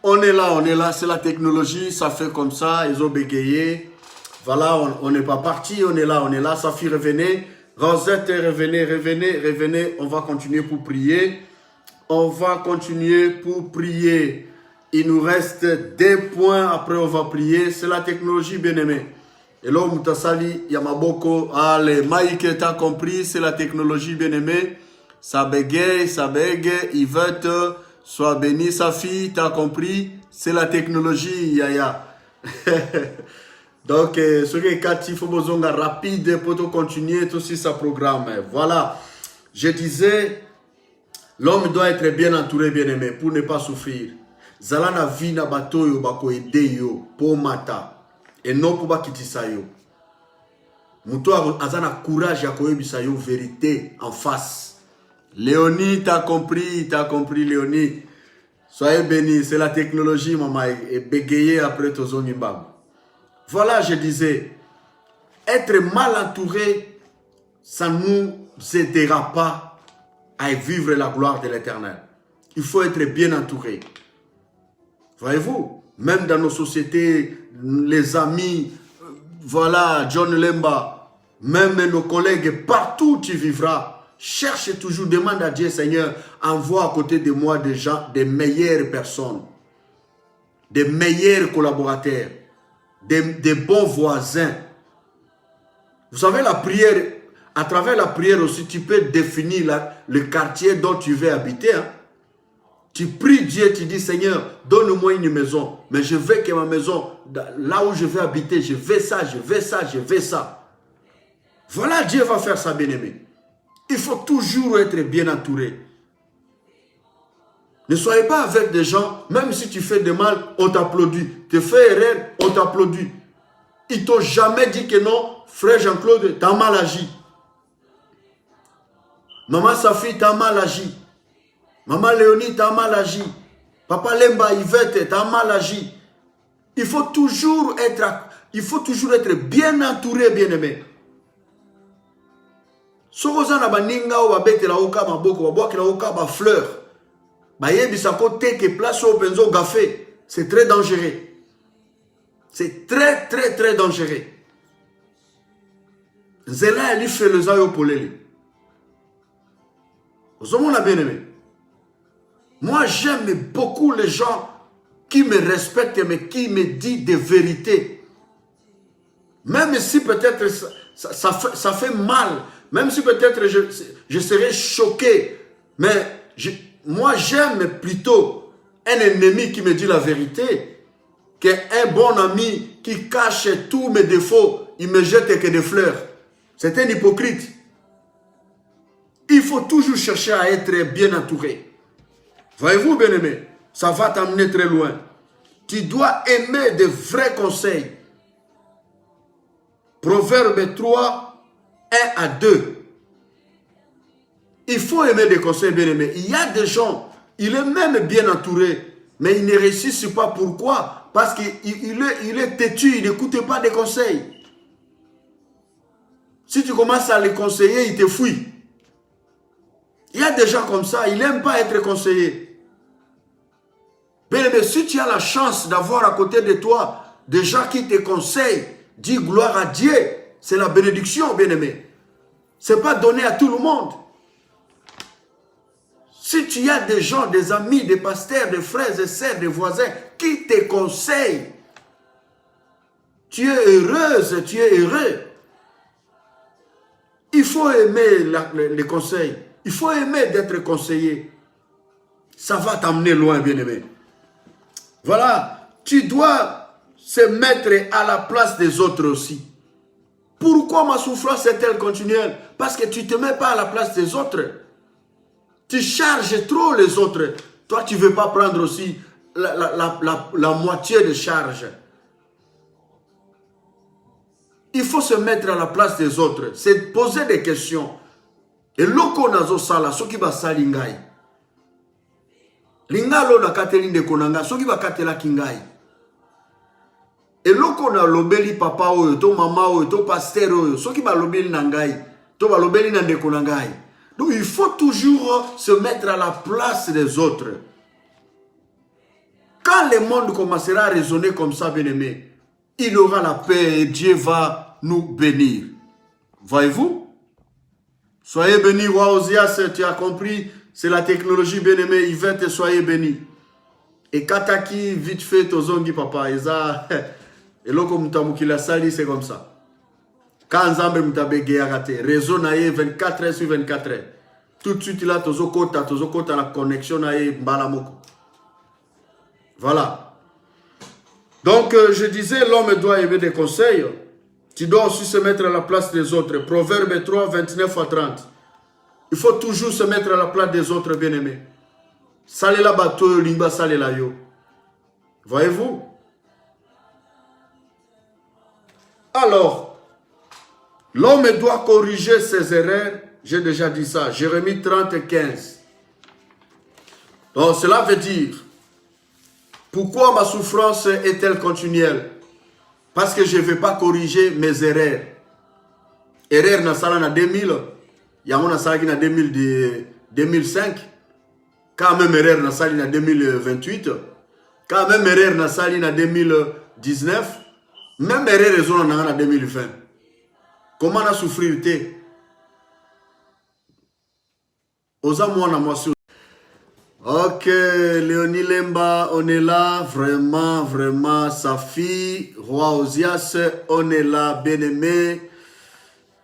On est là, c'est la technologie, ça fait comme ça, ils ont bégayé. Voilà, on n'est pas parti, on est là, Safi revenez, Rosette revenez, on va continuer pour prier. Il nous reste 2 points, après on va prier, c'est la technologie, bien-aimé. Et là, Moutasali, Yamaboko, allez, Mike, t'as compris, c'est la technologie, bien-aimé. Ça bégaye, Yvette, sois béni, sa fille, t'as compris, c'est la technologie, Yaya. Donc, ce qui est 4, il faut besoin rapide pour continuer tout aussi sa programme. Voilà, je disais, l'homme doit être bien entouré, bien-aimé, pour ne pas souffrir. Zalana vi na bato yo bako ede yo, po mata, et non pour bakitisa yo. Muto azana courage ya koyebisa yo vérité en face. Léonie, t'as compris, Léonie. Soyez bénis, c'est la technologie, maman, et bégayer après ton zongimbam. Voilà, je disais, être mal entouré, ça ne nous aidera pas à vivre la gloire de l'Éternel. Il faut être bien entouré. Voyez-vous, même dans nos sociétés, les amis, voilà, John Lemba, même nos collègues, partout où tu vivras, cherche toujours, demande à Dieu, Seigneur, envoie à côté de moi des gens, des meilleures personnes, des meilleurs collaborateurs, des bons voisins. Vous savez, la prière, À travers la prière aussi, tu peux définir le quartier dont tu veux habiter. Hein. Tu pries Dieu, tu dis, Seigneur, donne-moi une maison. Mais je veux que ma maison, là où je veux habiter, je veux ça, je veux ça, je veux ça. Voilà, Dieu va faire ça, bien-aimé. Il faut toujours être bien entouré. Ne soyez pas avec des gens, même si tu fais de mal, on t'applaudit. Tu fais erreur, on t'applaudit. Ils t'ont jamais dit que non, frère Jean-Claude, t'as mal agi. Maman Safi, t'as mal agi. Maman Léonie, t'as mal agi. Papa Lemba, Yvette, t'as mal agi. Il faut toujours être bien entouré, bien-aimé. Sokoza na baninga ou babetela oka maboko, babwakela oka ba fleur. Bayebisa ko teke place au benzo gafé. C'est très dangereux. C'est très, très, très dangereux. Zela elle fait le zayo polele. Vous avez bien-aimé. Moi, j'aime beaucoup les gens qui me respectent, mais qui me disent des vérités. Même si peut-être ça fait mal, même si peut-être je serais choqué, mais moi, j'aime plutôt un ennemi qui me dit la vérité qu'un bon ami qui cache tous mes défauts, il me jette que des fleurs. C'est un hypocrite. Il faut toujours chercher à être bien entouré. Voyez-vous, bien-aimé, ça va t'amener très loin. Tu dois aimer de vrais conseils. Proverbe 3, 1 à 2. Il faut aimer des conseils, bien-aimés. Il y a des gens, il est même bien entouré, mais il ne réussit pas. Pourquoi? Parce qu'il est têtu, il n'écoute pas des conseils. Si tu commences à les conseiller, il te fuit. Il y a des gens comme ça, il n'aime pas être conseillé. Bien-aimé, si tu as la chance d'avoir à côté de toi des gens qui te conseillent, dis gloire à Dieu. C'est la bénédiction, bien-aimé. Ce n'est pas donné à tout le monde. Si tu as des gens, des amis, des pasteurs, des frères et sœurs, des voisins qui te conseillent, tu es heureuse, tu es heureux. Il faut aimer les conseils. Il faut aimer d'être conseillé. Ça va t'amener loin, bien-aimé. Voilà, tu dois se mettre à la place des autres aussi. Pourquoi ma souffrance est-elle continuelle? Parce que tu ne te mets pas à la place des autres. Tu charges trop les autres. Toi, tu ne veux pas prendre aussi la moitié de charge. Il faut se mettre à la place des autres. C'est poser des questions. Et loko nazo sala, soki ba sali ngai. Lingalo na kateli de konanga, soki ba katela kingai. Et loko na lobeli papa oyo, to mama oyo, to pasteur oyo, soki ba lobeli na ngai, to ba lobeli na ndeko na ngai. Donc il faut toujours se mettre à la place des autres. Quand le monde commencera à raisonner comme ça, bien-aimé, il aura la paix et Dieu va nous bénir. Voyez-vous? Soyez bénis, roi Osias, tu as compris, c'est la technologie, bien-aimé, Yvette, soyez bénis. Et Kataki, vite fait, tozongi, papa, et loko mutamuki la sali, c'est comme ça. Quand Nzambe mutabege yagate, réseau nae 24 heures sur 24 heures. Tout de suite, là, tozokota la connexion nae mbalamoko. Voilà. Donc, je disais, l'homme doit aimer des conseils. Tu dois aussi se mettre à la place des autres. Proverbe 3, 29 à 30. Il faut toujours se mettre à la place des autres, bien-aimés. Salela bato, limba salela yo. Voyez-vous? Alors, l'homme doit corriger ses erreurs. J'ai déjà dit ça. Jérémie 30, 15. Donc, cela veut dire, pourquoi ma souffrance est-elle continuelle? Parce que je ne vais pas corriger mes erreurs. Erreur na sala na 2000, yango na sala na 2005. Quand même erreur na sala na 2028. Quand même erreur na sala na 2019. Même erreur raison na 2020. Comment na souffrir te? Osa mwana mwasi. Ok, Léonie Lemba, on est là, vraiment, vraiment, Safi, Roi Osias, on est là, bien-aimé.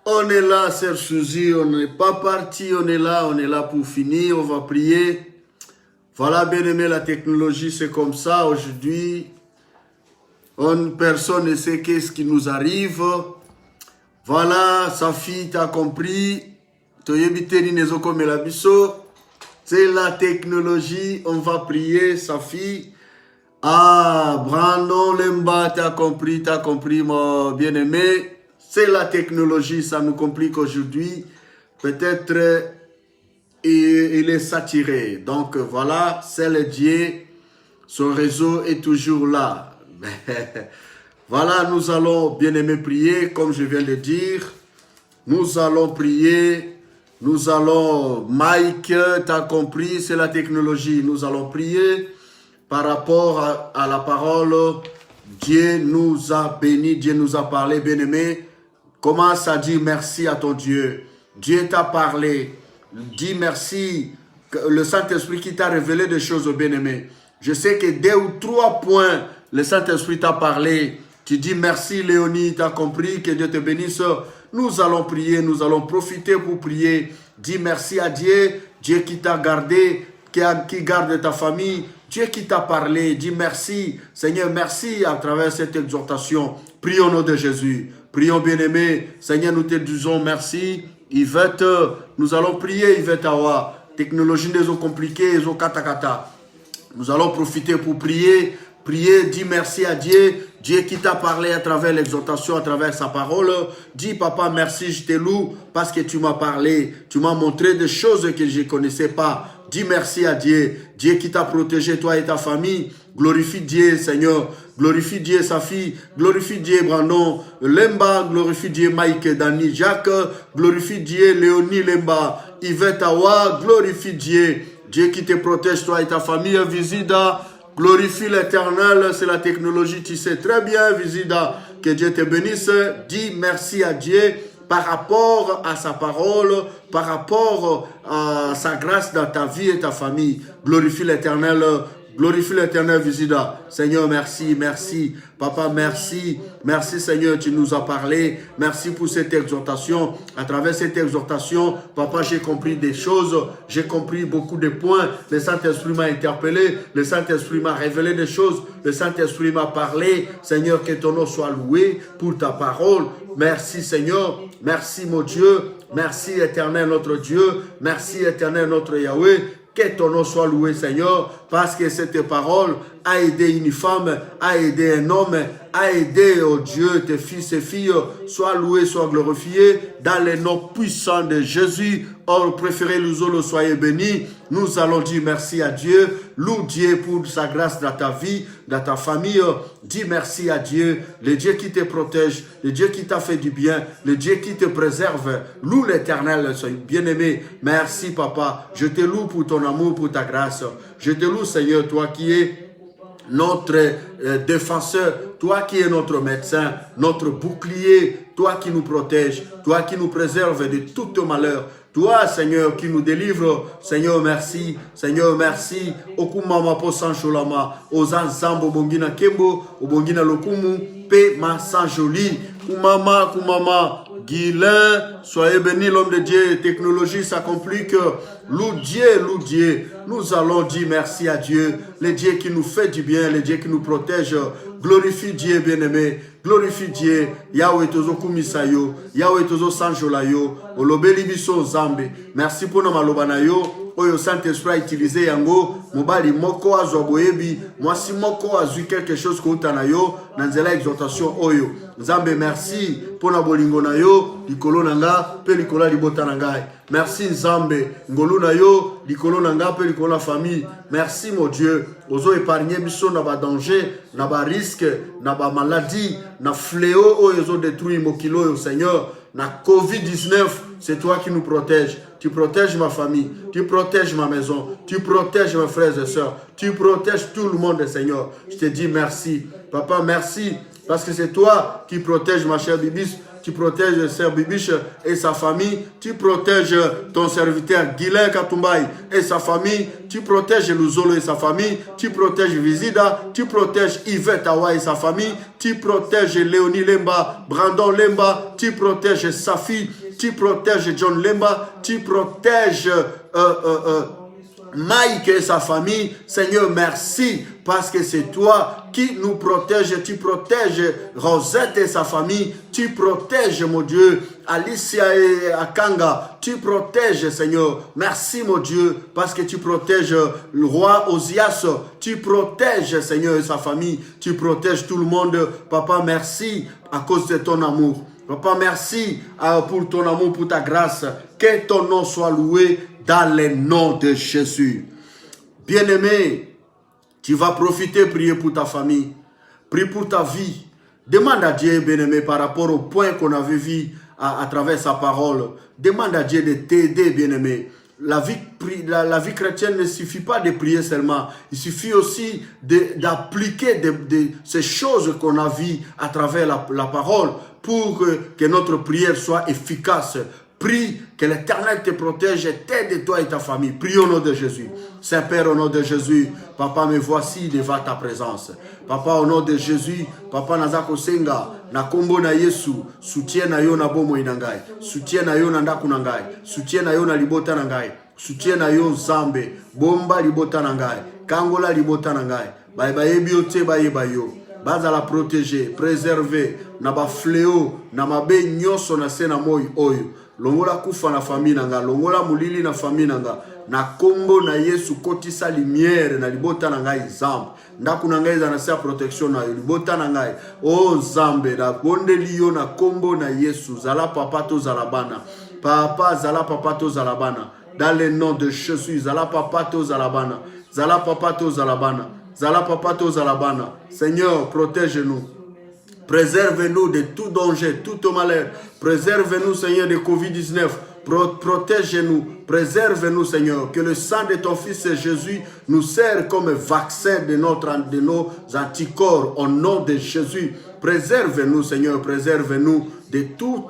On est là, Sœur Suzy, on n'est pas parti, on est là pour finir, on va prier. Voilà, bien aimé, la technologie, c'est comme ça. Aujourd'hui, personne ne sait qu'est-ce qui nous arrive. Voilà, sa fille t'a compris. C'est la technologie, on va prier, sa fille. Ah, Brandon Lemba, t'as compris, mon bien-aimé. C'est la technologie, ça nous complique aujourd'hui. Peut-être il est saturé. Donc voilà, c'est le Dieu. Son réseau est toujours là. Voilà, nous allons, bien-aimé, prier, comme je viens de dire. Nous allons prier. Nous allons, Mike, t'as compris, c'est la technologie. Nous allons prier par rapport à la parole. Dieu nous a bénis, Dieu nous a parlé, bien-aimé. Commence à dire merci à ton Dieu. Dieu t'a parlé. Dis merci. Le Saint-Esprit qui t'a révélé des choses, bien-aimé. Je sais que 2 ou 3 points, le Saint-Esprit t'a parlé. Tu dis merci, Léonie, tu as compris, que Dieu te bénisse. Nous allons prier, nous allons profiter pour prier. Dis merci à Dieu, Dieu qui t'a gardé, qui garde ta famille, Dieu qui t'a parlé. Dis merci, Seigneur, merci à travers cette exhortation. Prions au nom de Jésus. Prions, bien-aimés. Seigneur, nous te disons merci. Yvette, nous allons prier, Yvette Awa. Technologie des eaux compliquées, les eaux kata. Nous allons profiter pour prier. Prier, dis merci à Dieu. Dieu qui t'a parlé à travers l'exhortation, à travers sa parole. Dis, papa, merci, je te loue parce que tu m'as parlé. Tu m'as montré des choses que je ne connaissais pas. Dis merci à Dieu. Dieu qui t'a protégé, toi et ta famille. Glorifie Dieu, Seigneur. Glorifie Dieu, sa fille. Glorifie Dieu, Brandon Lemba. Glorifie Dieu, Mike, Dani, Jacques. Glorifie Dieu, Léonie Lemba. Yvette Awa. Glorifie Dieu. Dieu qui te protège, toi et ta famille. Visida. Glorifie l'Éternel, c'est la technologie, tu sais très bien, Visida, que Dieu te bénisse. Dis merci à Dieu par rapport à sa parole, par rapport à sa grâce dans ta vie et ta famille. Glorifie l'Éternel. Glorifie l'Éternel, Visida. Seigneur, merci, merci. Papa, merci. Merci, Seigneur, tu nous as parlé. Merci pour cette exhortation. À travers cette exhortation, Papa, j'ai compris des choses. J'ai compris beaucoup de points. Le Saint-Esprit m'a interpellé. Le Saint-Esprit m'a révélé des choses. Le Saint-Esprit m'a parlé. Seigneur, que ton nom soit loué pour ta parole. Merci, Seigneur. Merci, mon Dieu. Merci, Éternel, notre Dieu. Merci, Éternel, notre Yahweh. Que ton nom soit loué, Seigneur, parce que cette parole a aidé une femme, a aidé un homme, a aidé, oh Dieu, tes fils et filles. Sois loué, sois glorifié dans les noms puissants de Jésus. Oh, préféré, nous soyez bénis. Nous allons dire merci à Dieu. Loue Dieu pour sa grâce dans ta vie, dans ta famille. Dis merci à Dieu, le Dieu qui te protège, le Dieu qui t'a fait du bien, le Dieu qui te préserve. Loue l'Éternel, sois bien-aimé. Merci, Papa. Je te loue pour ton amour, pour ta grâce. Je te loue, Seigneur, toi qui es notre défenseur, toi qui es notre médecin, notre bouclier, toi qui nous protèges, toi qui nous préserves de tout malheur. Toi, Seigneur, qui nous délivre, Seigneur, merci. Seigneur, merci. Okumama po sancholama, ozan zambo bongina kembo, obongina lokumu, pe ma sanjoli. Kumama. Guilain, soyez bénis, l'homme de Dieu. Technologie, ça complique. Loue Dieu. Nous allons dire merci à Dieu. Le Dieu qui nous fait du bien, le Dieu qui nous protège. Glorifie Dieu, bien-aimé. Glorifie Dieu. Yahweh tozo kumisayo. Yahweh tozo sanjolayo. Olobeli biso zambe. Merci pour nos malobanayo. Oyo Saint-Esprit a utilisé yango. Mobali moko azwa boyebi. Mwasi moko azwi quelque chose kouta na yo. Nanzela exhortation oyo. Zambe merci pour na bolingo na yo. Likolo nanga. Pe likolo libota nangai. Merci Nzambe. Ngolu na yo. Likolo nanga. Pe likolo la famille. Merci mon Dieu. Ozo épargner biso na ba danger. Na ba risque. Na ba maladie. Na fléau oyo ozo détruire mokilo yo Seigneur. Na COVID-19. c'est toi qui nous protèges. Tu protèges ma famille, tu protèges ma maison, tu protèges mes frères et sœurs, tu protèges tout le monde, Seigneur. Je te dis merci. Papa, merci, parce que c'est toi qui protèges ma chère Bibis, tu protèges le Sœur Bibiche et sa famille, tu protèges ton serviteur Guilain Katumbaï et sa famille, tu protèges Luzolo et sa famille, tu protèges Visida, tu protèges Yvette Awa et sa famille, tu protèges Léonie Lemba, Brandon Lemba, tu protèges Safi, tu protèges John Lemba, tu protèges Mike et sa famille. Seigneur, merci parce que c'est toi qui nous protège. Tu protèges Rosette et sa famille. Tu protèges, mon Dieu, Alicia et Akanga. Tu protèges, Seigneur. Merci, mon Dieu, parce que tu protèges le roi Osias. Tu protèges, Seigneur, et sa famille. Tu protèges tout le monde. Papa, merci à cause de ton amour. Papa, merci pour ton amour, pour ta grâce. Que ton nom soit loué dans le nom de Jésus. Bien-aimé, tu vas profiter, prier pour ta famille. Prie pour ta vie. Demande à Dieu, bien-aimé, par rapport au point qu'on avait vu à travers sa parole. Demande à Dieu de t'aider, bien-aimé. La vie chrétienne ne suffit pas de prier seulement. Il suffit aussi d'appliquer ces choses qu'on a vues à travers la parole pour que notre prière soit efficace. Prie que l'Éternel te protège et t'aide toi et ta famille. Prie au nom de Jésus. Saint-Père, au nom de Jésus, Papa, me voici devant ta présence. Papa, au nom de Jésus, Papa, nazako senga, na kombo na Yesu, soutien na yo na bomo inangai, soutien na yo na ndaku nangai, soutien na yo na libota nangai, soutien na yo Zambe, bomba libota nangai, kangola libota nangai, baye biote baye bayo. Baza la protéger, préserver, na ba fléau, na mabe nyoso na sena moi oyo. Longola kufa na famille nanga, longola mulili na famille nanga, na kombo na Yesu kotisa lumière na libota nanga Zambe. Ndaku nanga eza na sa protection na libota nanga. Oh Zambe, na bonde liyo na kombo na Yesu, zala papa to zalabana. Papa zala papa to zalabana. Dans le nom de Jésus, zala papa to zalabana. Zala papa to zalabana. Zala papa to zalabana. Seigneur, protège-nous. Préserve-nous de tout danger, tout malheur. Préserve-nous, Seigneur, de Covid-19. Protège-nous, préserve-nous, Seigneur. Que le sang de ton Fils Jésus nous sert comme vaccin de nos anticorps au nom de Jésus. Préserve-nous, Seigneur, préserve-nous de tout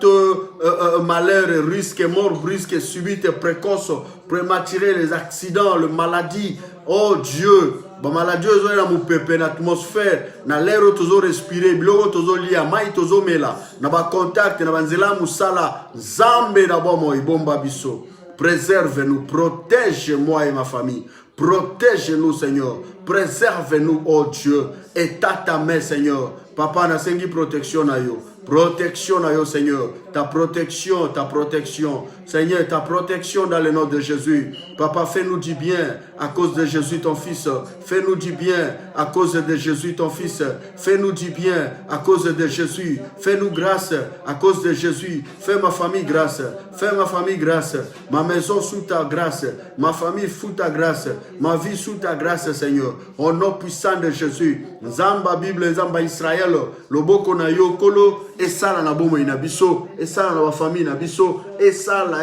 malheur, risque, mort brusque, subite, précoce, prématuré, les accidents, les maladies. Oh Dieu, ba maladie ozo na mupepe na atmosphère na l'air tozo respirer biloko tozo lia mai tozo mela na ba contact na banzela musala Zambe na bomo ibomba biso. Préserve-nous, protège-moi et ma famille. Protège-nous, Seigneur. Préserve-nous, oh Dieu. Et ta main, Seigneur. Papa, na sengi protection na yo. Protection na yo, Seigneur. Ta protection, ta protection. Seigneur, ta protection dans le nom de Jésus. Papa, fais-nous du bien à cause de Jésus, ton Fils. Fais-nous du bien à cause de Jésus, ton Fils. Fais-nous du bien à cause de Jésus. Fais-nous grâce à cause de Jésus. Fais ma famille grâce. Fais ma famille grâce. Ma maison sous ta grâce. Ma famille sous ta grâce. Ma vie sous ta grâce, Seigneur. Au nom puissant de Jésus. Zamba Bible, Zamba Israël. Loboko na yo kolo. Et ça na bomo inabiso. Et ça na famille inabiso. Et ça la.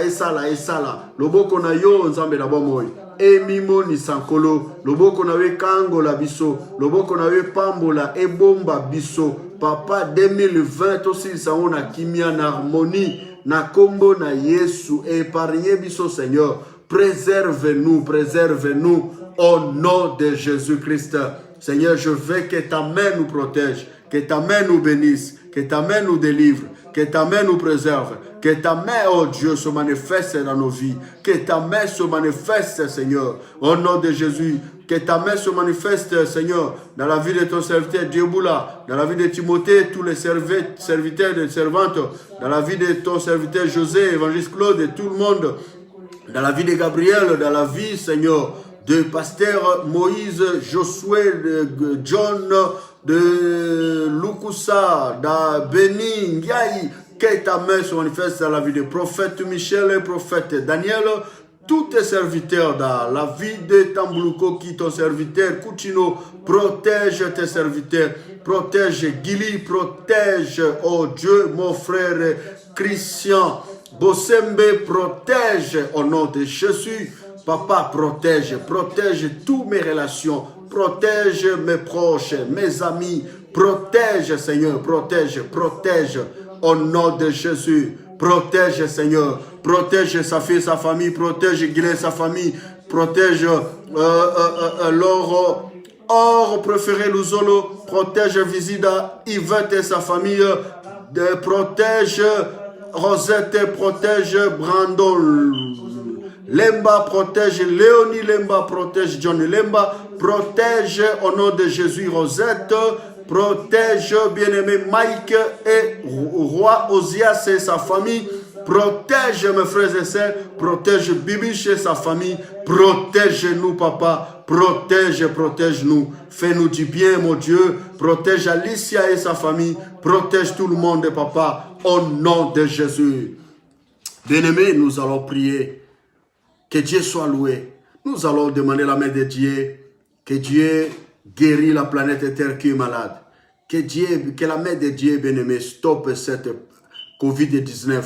Loboko na yo nzambe na bomo. Emimo ni sankolo. Loboko na we kango la biso. Loboko na we pambola. E bomba biso. Papa 2020 aussi ça on a kimia na harmonie. Na kombo na Yesu. Épargnez biso Seigneur. Préserve-nous au nom de Jésus-Christ. Seigneur, je veux que ta main nous protège, que ta main nous bénisse, que ta main nous délivre, que ta main nous préserve, que ta main, oh Dieu, se manifeste dans nos vies, que ta main se manifeste, Seigneur, au nom de Jésus, que ta main se manifeste, Seigneur, dans la vie de ton serviteur Dioboula, dans la vie de Timothée, tous les serviteurs et servantes, dans la vie de ton serviteur José, évangéliste Claude et tout le monde, dans la vie de Gabriel, dans la vie, Seigneur, de pasteur Moïse, Josué, de John, de Lukusa, de Béni, Ndiaye, que ta main se manifeste dans la vie des prophètes Michel et prophète Daniel, tous tes serviteurs dans la vie de Tambuluko, qui ton serviteur Coutinho, protège tes serviteurs, protège Gili, protège, oh Dieu, mon frère Christian, Bosembe, protège au nom de Jésus. Papa, protège toutes mes relations, protège mes proches, mes amis, protège Seigneur, protège au nom de Jésus, protège Seigneur, protège sa fille, sa famille, protège Guilherme, sa famille, protège leur or préféré Luzolo, protège Visida, Yvette et sa famille, protège Rosette, protège Brandon Lemba, protège Léonie Lemba, protège Johnny Lemba, protège au nom de Jésus Rosette, protège bien-aimé Mike et Roi Osias et sa famille, protège mes frères et sœurs, protège Bibiche et sa famille, protège-nous papa, protège-nous, fais-nous du bien mon Dieu, protège Alicia et sa famille, protège tout le monde papa, au nom de Jésus. Bien-aimé, nous allons prier. Que Dieu soit loué. Nous allons demander la main de Dieu. Que Dieu guérit la planète Terre qui est malade. Que la main de Dieu, bien-aimé, stoppe cette Covid-19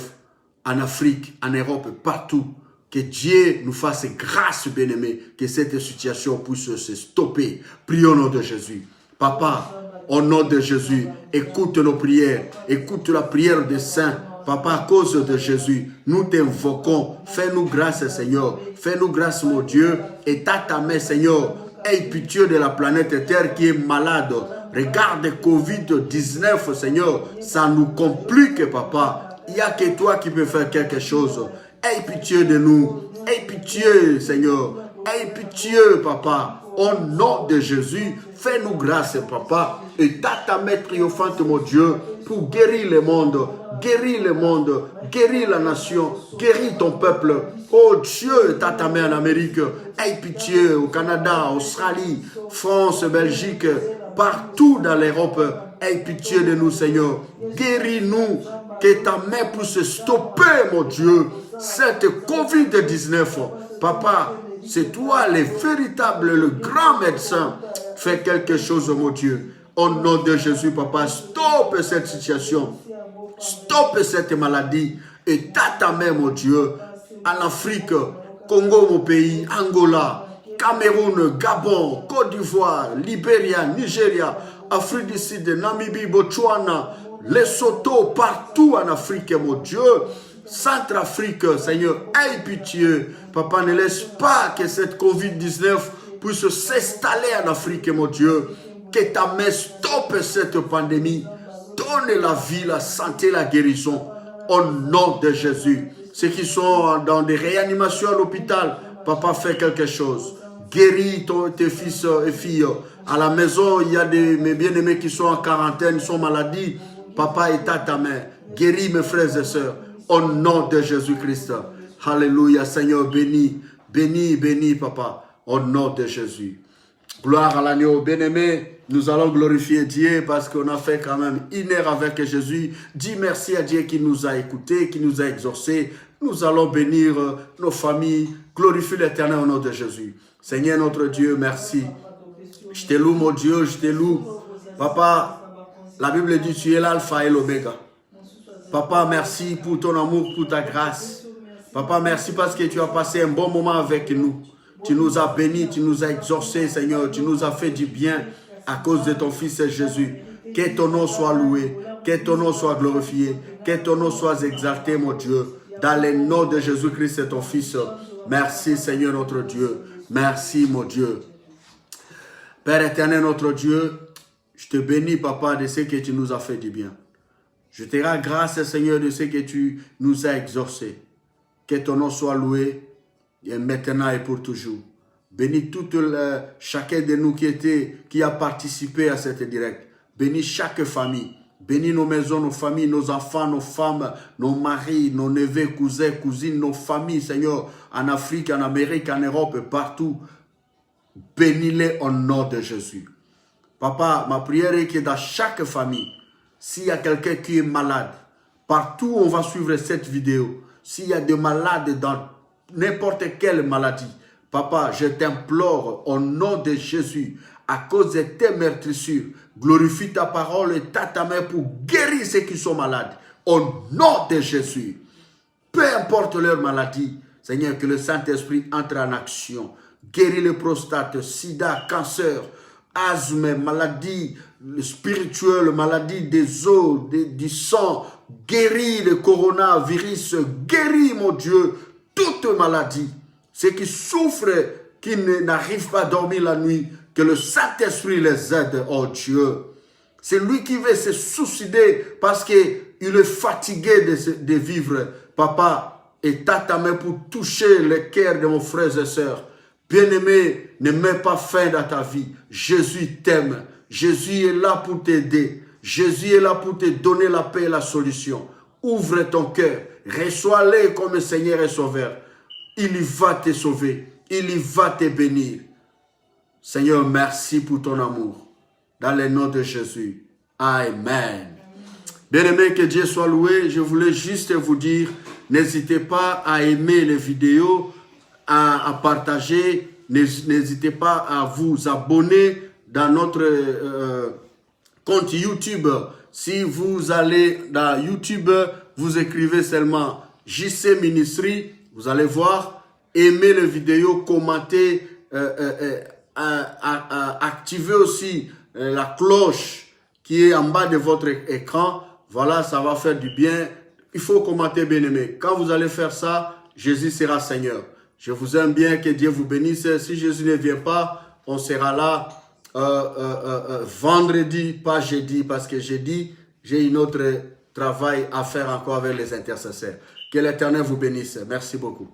en Afrique, en Europe, partout. Que Dieu nous fasse grâce, bien-aimé, que cette situation puisse se stopper. Prions au nom de Jésus. Papa, au nom de Jésus, écoute nos prières. Écoute la prière des saints. Papa, à cause de Jésus, nous t'invoquons. Fais-nous grâce, Seigneur. Fais-nous grâce, mon Dieu. Et ta main, Seigneur. Aie pitié de la planète Terre qui est malade. Regarde Covid-19, Seigneur. Ça nous complique, Papa. Il n'y a que toi qui peux faire quelque chose. Aie pitié de nous. Aie pitié, Seigneur. Aie pitié, Papa. Au nom de Jésus, fais-nous grâce, Papa. Et ta main triomphante, mon Dieu, pour guérir le monde. Guéris le monde, guéris la nation, guéris ton peuple. Oh Dieu, ta main en Amérique, aie pitié au Canada, Australie, France, Belgique, partout dans l'Europe, aie pitié de nous, Seigneur. Guéris-nous, que ta main puisse stopper, mon Dieu, cette Covid-19. Papa, c'est toi le véritable, le grand médecin. Fais quelque chose, mon Dieu. Au nom de Jésus, Papa, stoppe cette situation. Stoppe cette maladie et ta main, mon Dieu, en Afrique, Congo, mon pays, Angola, Cameroun, Gabon, Côte d'Ivoire, Libéria, Nigeria, Afrique du Sud, Namibie, Botswana, Lesotho, partout en Afrique, mon Dieu, Centrafrique, Seigneur, aie pitié. Papa, ne laisse pas que cette Covid-19 puisse s'installer en Afrique, mon Dieu. Que ta main stoppe cette pandémie. Donne la vie, la santé, la guérison. Au nom de Jésus. Ceux qui sont dans des réanimations à l'hôpital, Papa, fais quelque chose. Guéris tes fils et filles. À la maison, il y a mes bien-aimés qui sont en quarantaine, ils sont malades. Papa, étends ta main. Guéris mes frères et sœurs. Au nom de Jésus-Christ. Alléluia. Seigneur, bénis, bénis, bénis, Papa. Au nom de Jésus. Gloire à l'agneau. Bien-aimé, nous allons glorifier Dieu parce qu'on a fait quand même 1 heure avec Jésus. Dis merci à Dieu qui nous a écoutés, qui nous a exaucés. Nous allons bénir nos familles. Glorifie l'Éternel au nom de Jésus. Seigneur notre Dieu, merci. Je te loue, mon Dieu, je te loue. Papa, la Bible dit tu es l'alpha et l'oméga. Papa, merci pour ton amour, pour ta grâce. Papa, merci parce que tu as passé un bon moment avec nous. Tu nous as bénis, tu nous as exaucés, Seigneur. Tu nous as fait du bien à cause de ton Fils Jésus. Que ton nom soit loué, que ton nom soit glorifié, que ton nom soit exalté, mon Dieu. Dans le nom de Jésus-Christ, ton Fils. Merci, Seigneur notre Dieu. Merci, mon Dieu. Père éternel, notre Dieu, je te bénis, Papa, de ce que tu nous as fait du bien. Je te rends grâce, Seigneur, de ce que tu nous as exaucés. Que ton nom soit loué, et maintenant et pour toujours. Bénis chacun de nous qui a participé à cette direct. Bénis chaque famille. Bénis nos maisons, nos familles, nos enfants, nos femmes, nos maris, nos neveux, cousins, cousines, nos familles, Seigneur, en Afrique, en Amérique, en Europe, partout. Bénis-les au nom de Jésus. Papa, ma prière est que dans chaque famille, s'il y a quelqu'un qui est malade, partout où on va suivre cette vidéo, s'il y a des malades dans n'importe quelle maladie, Papa, je t'implore au nom de Jésus, à cause de tes meurtrissures, glorifie ta parole et ta main pour guérir ceux qui sont malades. Au nom de Jésus, peu importe leur maladie, Seigneur, que le Saint-Esprit entre en action. Guéris le prostate, sida, cancer, asthme, maladie spirituelle, maladie des os, du sang. Guéris le coronavirus, guéris, mon Dieu, toute maladie. Ceux qui souffrent, qui n'arrivent pas à dormir la nuit, que le Saint-Esprit les aide, oh Dieu. C'est lui qui veut se suicider parce qu'il est fatigué de vivre. Papa, étends ta main pour toucher le cœur de mon frères et sœurs. Bien-aimé, ne mets pas fin dans ta vie. Jésus t'aime. Jésus est là pour t'aider. Jésus est là pour te donner la paix et la solution. Ouvre ton cœur. Reçois-le comme Seigneur et Sauveur. Il va te sauver. Il va te bénir. Seigneur, merci pour ton amour. Dans le nom de Jésus. Amen. Bien-aimés, que Dieu soit loué. Je voulais juste vous dire, n'hésitez pas à aimer les vidéos, à partager. N'hésitez pas à vous abonner dans notre compte YouTube. Si vous allez dans YouTube, vous écrivez seulement JC Ministry. Vous allez voir, aimez les vidéos, commentez, activez aussi la cloche qui est en bas de votre écran. Voilà, ça va faire du bien. Il faut commenter, bien aimé. Quand vous allez faire ça, Jésus sera Seigneur. Je vous aime bien, que Dieu vous bénisse. Si Jésus ne vient pas, on sera là vendredi, pas jeudi, parce que jeudi, j'ai une autre travail à faire encore avec les intercesseurs. Que l'Éternel vous bénisse. Merci beaucoup.